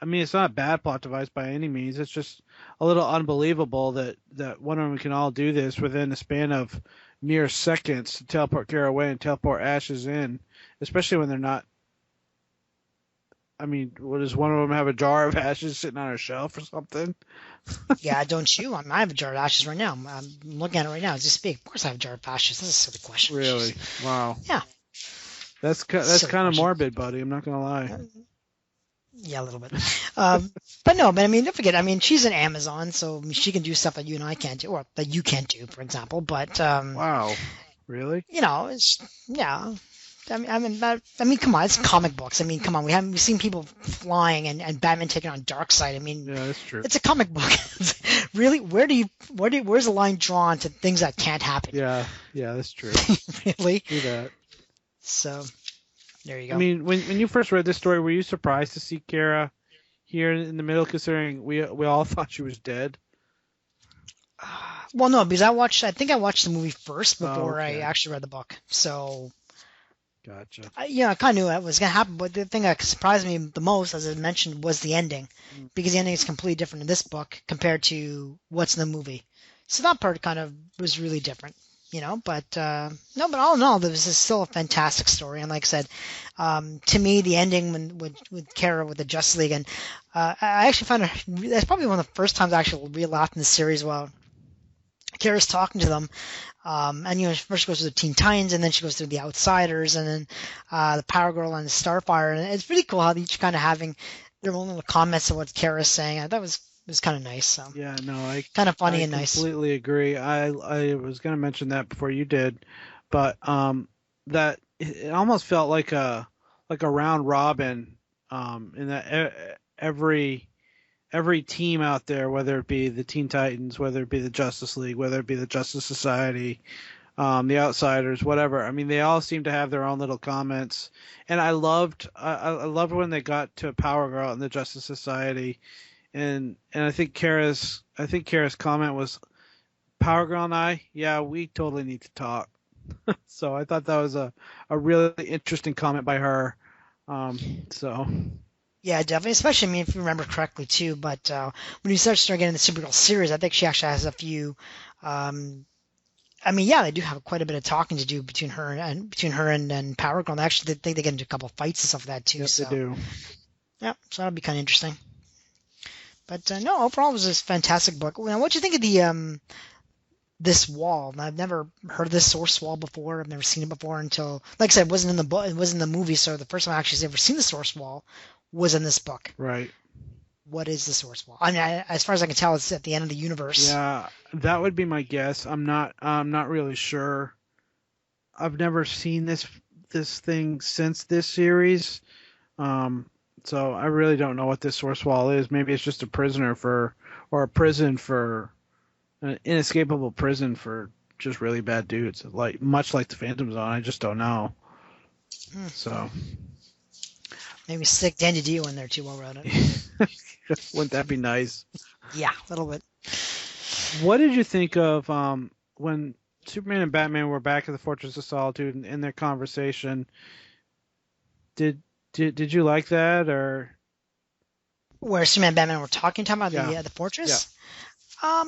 bad plot device by any means. It's just a little unbelievable that Wonder Woman can all do this within a span of mere seconds to teleport Kara away and teleport Ashes in, especially when they're not. I mean, what does Wonder Woman have a jar of ashes sitting on her shelf or something? Yeah, don't you? I have a jar of ashes right now. I'm looking at it right now as you speak. Of course I have a jar of ashes. That's a silly question. Really? Wow. Yeah. That's kind of morbid, buddy. I'm not going to lie. Yeah, a little bit. But I mean, don't forget, she's an Amazon, so she can do stuff that you and I can't do, or that you can't do, for example. But wow. Really? Yeah. I mean, come on, it's comic books. I mean, come on, we've seen people flying and Batman taking on Darkseid. I mean, yeah, that's true. It's a comic book. Really, where's the line drawn to things that can't happen? Yeah, that's true. Really? Do that. So, there you go. I mean, when you first read this story, were you surprised to see Kara here in the middle, considering we all thought she was dead? Well, no, because I think I watched the movie first before okay. I actually read the book. So. Gotcha. I kind of knew that was going to happen, but the thing that surprised me the most, as I mentioned, was the ending, because the ending is completely different in this book compared to what's in the movie. So that part kind of was really different, But but all in all, this is still a fantastic story. And like I said, to me, the ending with Kara with the Justice League, and I actually found that's probably one of the first times I actually really laughed in the series while Kara's talking to them. And first she goes through the Teen Titans, and then she goes through the Outsiders, and then the Power Girl and the Starfire, and it's pretty cool how they each kind of having their own little comments of what Kara's saying. I thought it was kind of nice. So yeah, no, kind of funny and nice. I completely agree. I was going to mention that before you did, but that it almost felt like a round robin in that every team out there, whether it be the Teen Titans, whether it be the Justice League, whether it be the Justice Society, the Outsiders, whatever. I mean, they all seem to have their own little comments, and I loved when they got to Power Girl and the Justice Society, and I think Kara's comment was, Power Girl and I, yeah, we totally need to talk. So I thought that was a really interesting comment by her. So. Yeah, definitely. Especially, I mean, if you remember correctly too. But when you start getting the Supergirl series, I think she actually has a few. I mean, yeah, they do have quite a bit of talking to do between her and Power Girl. And actually, they think they get into a couple of fights and stuff like that too. Yes, So they do. yeah, so that'll be kind of interesting. But no, overall, it was a fantastic book. Now, what do you think of the this wall? I've never heard of this source wall before. I've never seen it before until, like I said, it wasn't in the book. It wasn't in the movie. So the first time I actually ever seen the source wall was in this book. Right. What is the source wall? I mean, as far as I can tell, it's at the end of the universe. Yeah, that would be my guess. I'm not really sure. I've never seen this thing since this series. So I really don't know what this source wall is. Maybe it's just a prison for an inescapable prison for just really bad dudes, like much like the Phantom Zone. I just don't know. So maybe stick Danny Dio in there too while we're at it. Wouldn't that be nice? Yeah, a little bit. What did you think of when Superman and Batman were back at the Fortress of Solitude and in their conversation? Did you like that, or where Superman and Batman were talking about the fortress? Yeah.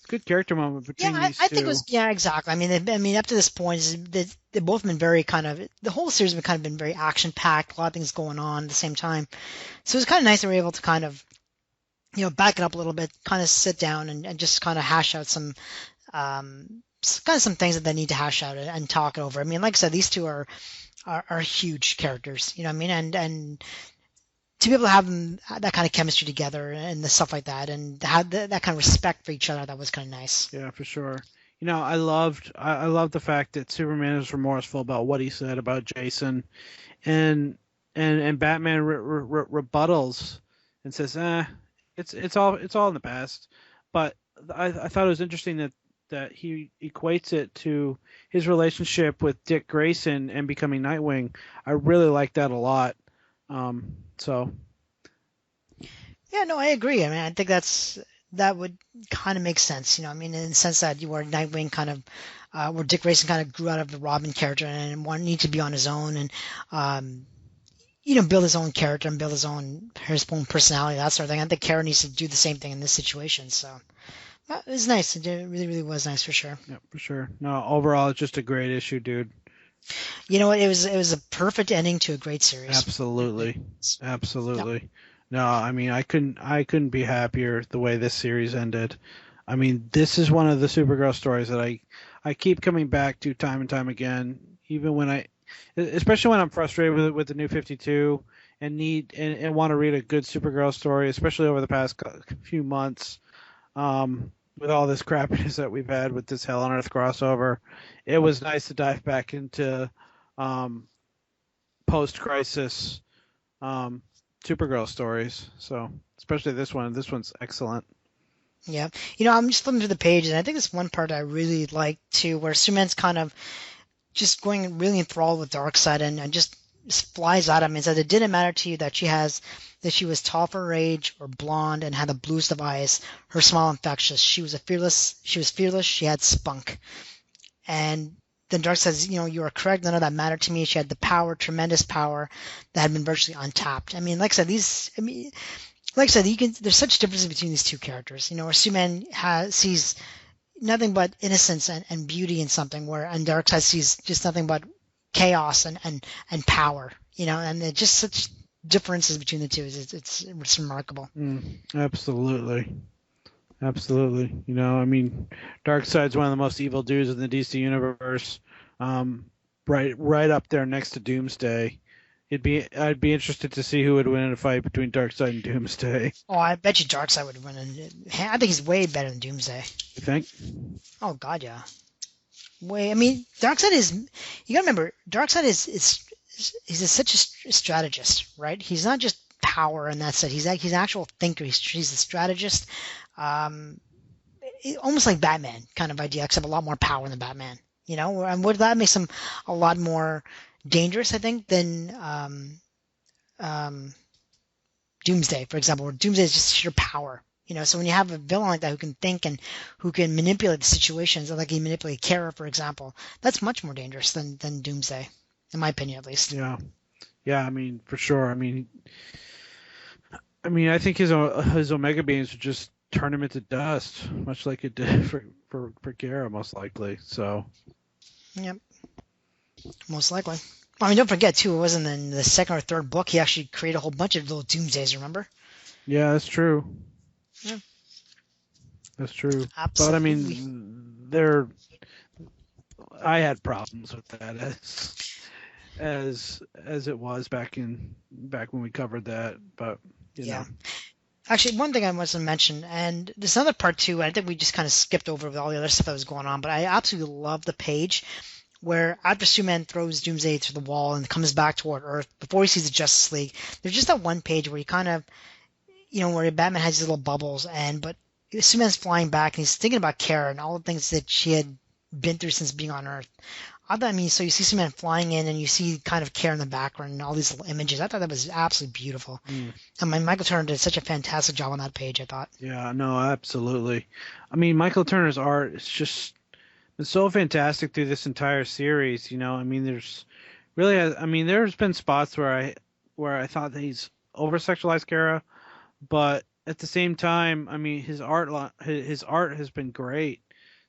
Good character moment between these two. I think it was exactly. I mean, up to this point, they've both been very the whole series has been very action packed. A lot of things going on at the same time, so it was kind of nice that we were able to kind of, back it up a little bit, kind of sit down and just kind of hash out some some things that they need to hash out and talk it over. I mean, like I said, these two are huge characters, you know what I mean, and to be able to have them, that kind of chemistry together and the stuff like that, and have that kind of respect for each other, that was kind of nice. Yeah, for sure. I loved the fact that Superman is remorseful about what he said about Jason, and Batman rebuttals and says, it's all in the past. But I thought it was interesting that he equates it to his relationship with Dick Grayson and becoming Nightwing. I really like that a lot. So. Yeah, no, I agree. I mean, I think that would kind of make sense. I mean, in the sense that you are Nightwing kind of, where Dick Grayson kind of grew out of the Robin character and wanted to be on his own and, build his own character and build his own personality, that sort of thing. I think Kara needs to do the same thing in this situation. So it was nice. It really, really was nice for sure. Yeah, for sure. No, overall, it's just a great issue, dude. You know what? It was a perfect ending to a great series. Absolutely. Yep. No, I mean, I couldn't be happier the way this series ended. I mean, this is one of the Supergirl stories that I keep coming back to time and time again, even especially when I'm frustrated with the New 52 and want to read a good Supergirl story, especially over the past few months. With all this crappiness that we've had with this Hell on Earth crossover, it was nice to dive back into post-crisis Supergirl stories. So, especially this one. This one's excellent. Yeah. I'm just flipping through the page, and I think it's one part I really like, too, where Superman's kind of just going really enthralled with Darkseid and just flies at him and says, it didn't matter to you that she was tall for her age or blonde and had the bluest of eyes, her smile infectious. She was fearless, she had spunk. And then Dark says, you are correct, none of that mattered to me. She had the power, tremendous power that had been virtually untapped. I mean, like I said, there's such differences between these two characters, where Superman sees nothing but innocence and beauty in something, and Darkseid sees just nothing but chaos and power, and it's just such differences between the two. It's remarkable. Absolutely. I mean, Darkseid's one of the most evil dudes in the DC universe. Right up there next to Doomsday. I'd be interested to see who would win in a fight between Darkseid and Doomsday. Oh, I bet you Darkseid would win. I think he's way better than Doomsday. You think? Oh God, yeah. I mean, Darkseid is. You gotta remember, Darkseid is such a strategist, right? He's not just power and that's it. He's an actual thinker. He's a strategist. Almost like Batman kind of idea, except a lot more power than Batman. And what that makes him a lot more dangerous, I think, than Doomsday, for example. Where Doomsday is just sheer power. So when you have a villain like that who can think and who can manipulate the situations, like he manipulated Kara, for example, that's much more dangerous than Doomsday, in my opinion, at least. Yeah. I mean, for sure. I mean, I mean, I think his Omega beams would just turn him into dust, much like it did for Kara, most likely. So. Yep. Most likely. I mean, don't forget too. It wasn't in the second or third book. He actually created a whole bunch of little Doomsdays. Remember? Yeah, that's true. Yeah. That's true. Absolutely. But I mean, I had problems with that as it was back when we covered that. But you know. Actually, one thing I must have mentioned, and there's another part too. I think we just kind of skipped over with all the other stuff that was going on. But I absolutely love the page where after Superman throws Doomsday to the wall and comes back toward Earth before he sees the Justice League, there's just that one page where he kind of, where Batman has these little bubbles, but Superman's flying back and he's thinking about Kara and all the things that she had been through since being on Earth. So you see Superman flying in and you see kind of Kara in the background and all these little images. I thought that was absolutely beautiful. And Michael Turner did such a fantastic job on that page, I thought. Yeah, no, absolutely. I mean, Michael Turner's art is just been so fantastic through this entire series. I mean, there's been spots where I thought that he's over-sexualized Kara, but at the same time, I mean, his art has been great.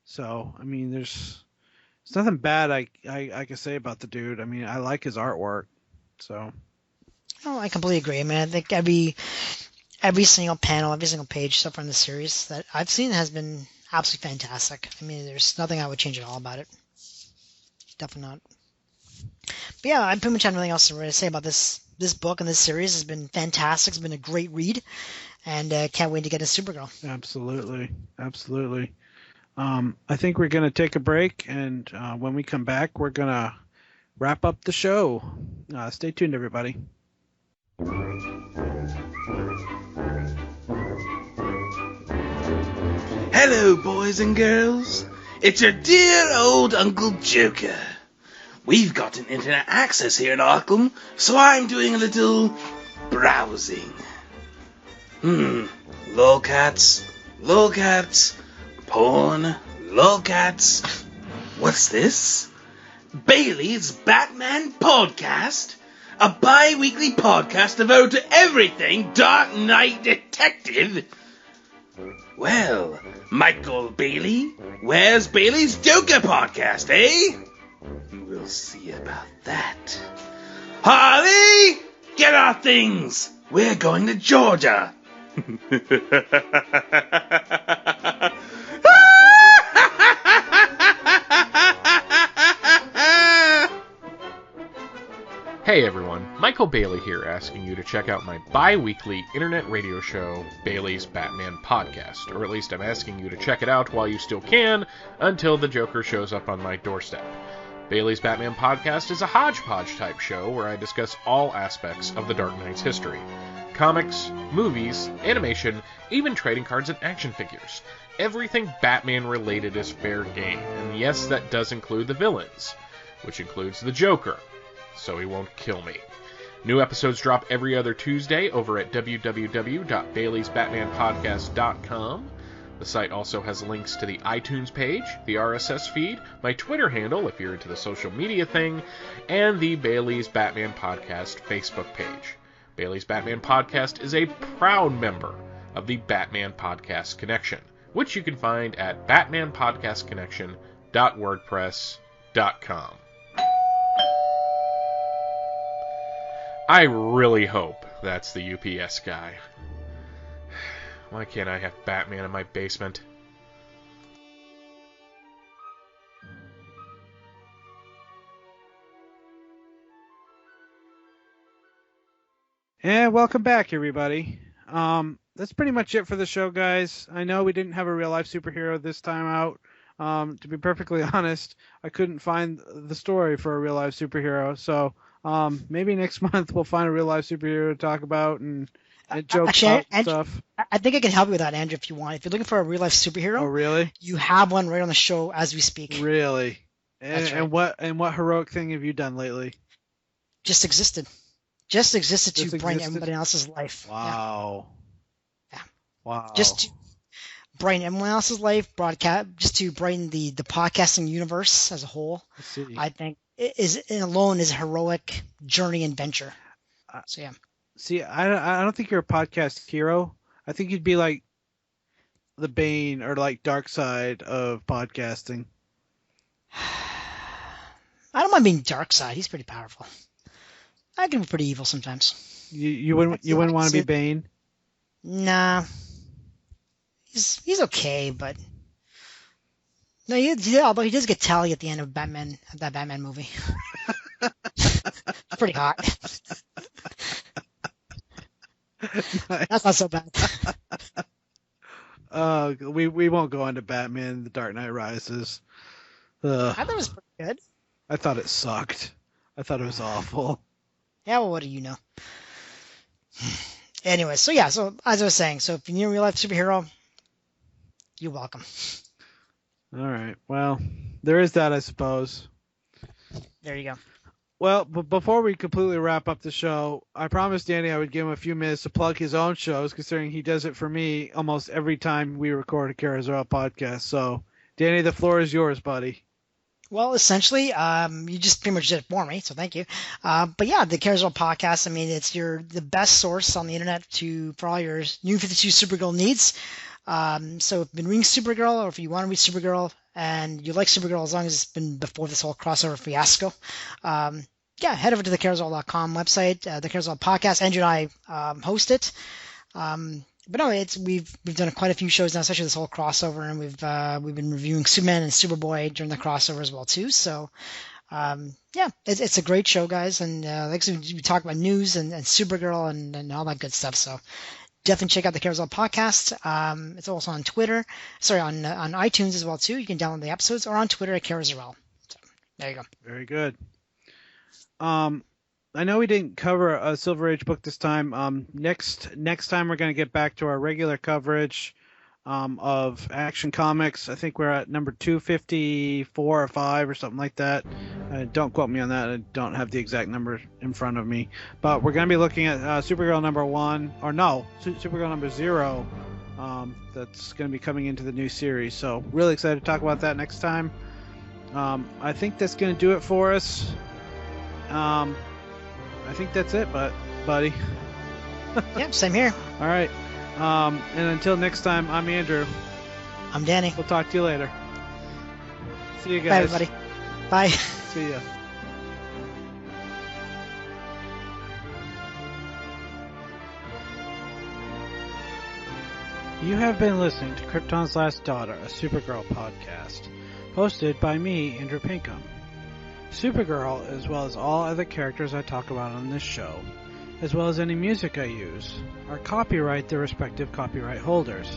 So, I mean, there's nothing bad I can say about the dude. I mean, I like his artwork. So. Oh, I completely agree. I mean, I think every single panel, every single page so far in the series that I've seen has been absolutely fantastic. I mean, there's nothing I would change at all about it. Definitely not. But yeah, I pretty much have nothing else to really say about this book and this series. Has been fantastic. It's been a great read, and can't wait to get into Supergirl. Absolutely. I think we're going to take a break, and when we come back, we're going to wrap up the show. Stay tuned, everybody. Hello, boys and girls. It's your dear old Uncle Joker. We've got an internet access here in Arkham, so I'm doing a little browsing. Lolcats, porn, lolcats. What's this? Bailey's Batman Podcast? A bi-weekly podcast devoted to everything Dark Knight Detective? Well, Michael Bailey, where's Bailey's Joker Podcast, eh? We'll see about that. Harley, get our things. We're going to Georgia. Hey everyone, Michael Bailey here asking you to check out my bi-weekly internet radio show, Bailey's Batman Podcast. Or at least I'm asking you to check it out while you still can, until the Joker shows up on my doorstep. Bailey's Batman Podcast is a hodgepodge type show where I discuss all aspects of the Dark Knight's history. Comics, movies, animation, even trading cards and action figures. Everything Batman related is fair game, and yes, that does include the villains, which includes the Joker. So he won't kill me. New episodes drop every other Tuesday over at www.baileysbatmanpodcast.com. The site also has links to the iTunes page, the RSS feed, my Twitter handle if you're into the social media thing, and the Bailey's Batman Podcast Facebook page. Bailey's Batman Podcast is a proud member of the Batman Podcast Connection, which you can find at batmanpodcastconnection.wordpress.com. I really hope that's the UPS guy. Why can't I have Batman in my basement? And welcome back, everybody. That's pretty much it for the show, guys. I know we didn't have a real-life superhero this time out. To be perfectly honest, I couldn't find the story for a real-life superhero, so maybe next month we'll find a real-life superhero to talk about and joke about stuff. I think I can help you with that, Andrew, if you want. If you're looking for a real-life superhero, oh really? You have one right on the show as we speak. Really? That's right. And what heroic thing have you done lately? Just existed to brighten everybody else's life. Wow. Yeah. Wow. Just to brighten everyone else's life, broadcast, just to brighten the podcasting universe as a whole. I think it is alone is a heroic journey and venture. So yeah. See, I don't think you're a podcast hero. I think you'd be like the Bane or like Dark Side of podcasting. I don't mind being dark side. He's pretty powerful. I can be pretty evil sometimes. You wouldn't want to be Bane? Nah. He's okay, but no, although he does get Tally at the end of that Batman movie. Pretty hot. Nice. That's not so bad. We won't go into Batman: The Dark Knight Rises. I thought it was pretty good. I thought it sucked. I thought it was awful. Yeah, well, what do you know? Anyway, so as I was saying, so if you're a real life superhero, you're welcome. All right. Well, there is that, I suppose. There you go. Well, but before we completely wrap up the show, I promised Danny I would give him a few minutes to plug his own shows, considering he does it for me almost every time we record a Carousel podcast. So, Danny, the floor is yours, buddy. Well, essentially, you just pretty much did it for me, so thank you. But yeah, the Carousel Podcast, I mean, it's the best source on the internet for all your New 52 Supergirl needs. So if you've been reading Supergirl, or if you want to read Supergirl, and you like Supergirl as long as it's been before this whole crossover fiasco, head over to the Carousel.com website, the Carousel Podcast. Andrew and I host it. But no, we've done quite a few shows now, especially this whole crossover, and we've been reviewing Superman and Superboy during the crossover as well too. So it's a great show, guys, and like I said, we talk about news and Supergirl and all that good stuff. So definitely check out the Carousel Podcast. It's also on Twitter, on iTunes as well too. You can download the episodes, or on Twitter at Carousel. So there you go. Very good. I know we didn't cover a Silver Age book this time. Next time we're going to get back to our regular coverage of Action Comics. I think we're at number 254 or 5 or something like that. Don't quote me on that. I don't have the exact number in front of me. But we're going to be looking at Supergirl number 1, or no, Supergirl number 0. That's going to be coming into the new series. So really excited to talk about that next time. I think that's going to do it for us. I think that's it, buddy. Yep, same here. All right. And until next time, I'm Andrew. I'm Danny. We'll talk to you later. See you guys. Bye, everybody. Bye. See ya. You have been listening to Krypton's Last Daughter, a Supergirl podcast, hosted by me, Andrew Pinkham. Supergirl, as well as all other characters I talk about on this show, as well as any music I use, are copyright their respective copyright holders,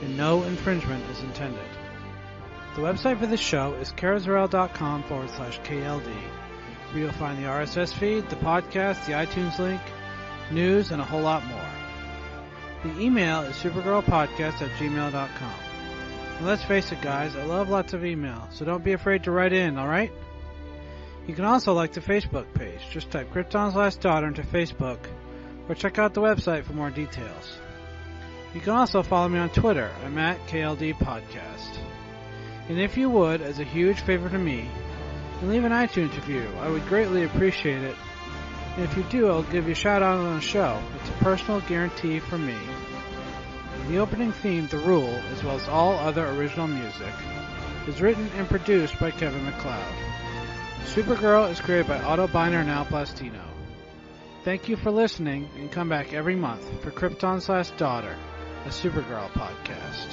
and no infringement is intended. The website for this show is carousel.com/KLD, where you'll find the RSS feed, the podcast, the iTunes link, news, and a whole lot more. The email is supergirlpodcast@gmail.com. And let's face it, guys, I love lots of email, so don't be afraid to write in, alright? You can also like the Facebook page. Just type Krypton's Last Daughter into Facebook, or check out the website for more details. You can also follow me on Twitter. I'm at KLD Podcast. And if you would, as a huge favor to me, and leave an iTunes review, I would greatly appreciate it. And if you do, I'll give you a shout out on the show. It's a personal guarantee from me. The opening theme, The Rule, as well as all other original music, is written and produced by Kevin McLeod. Supergirl is created by Otto and Plastino. Thank you for listening, and come back every month for Krypton's Last Daughter, a Supergirl podcast.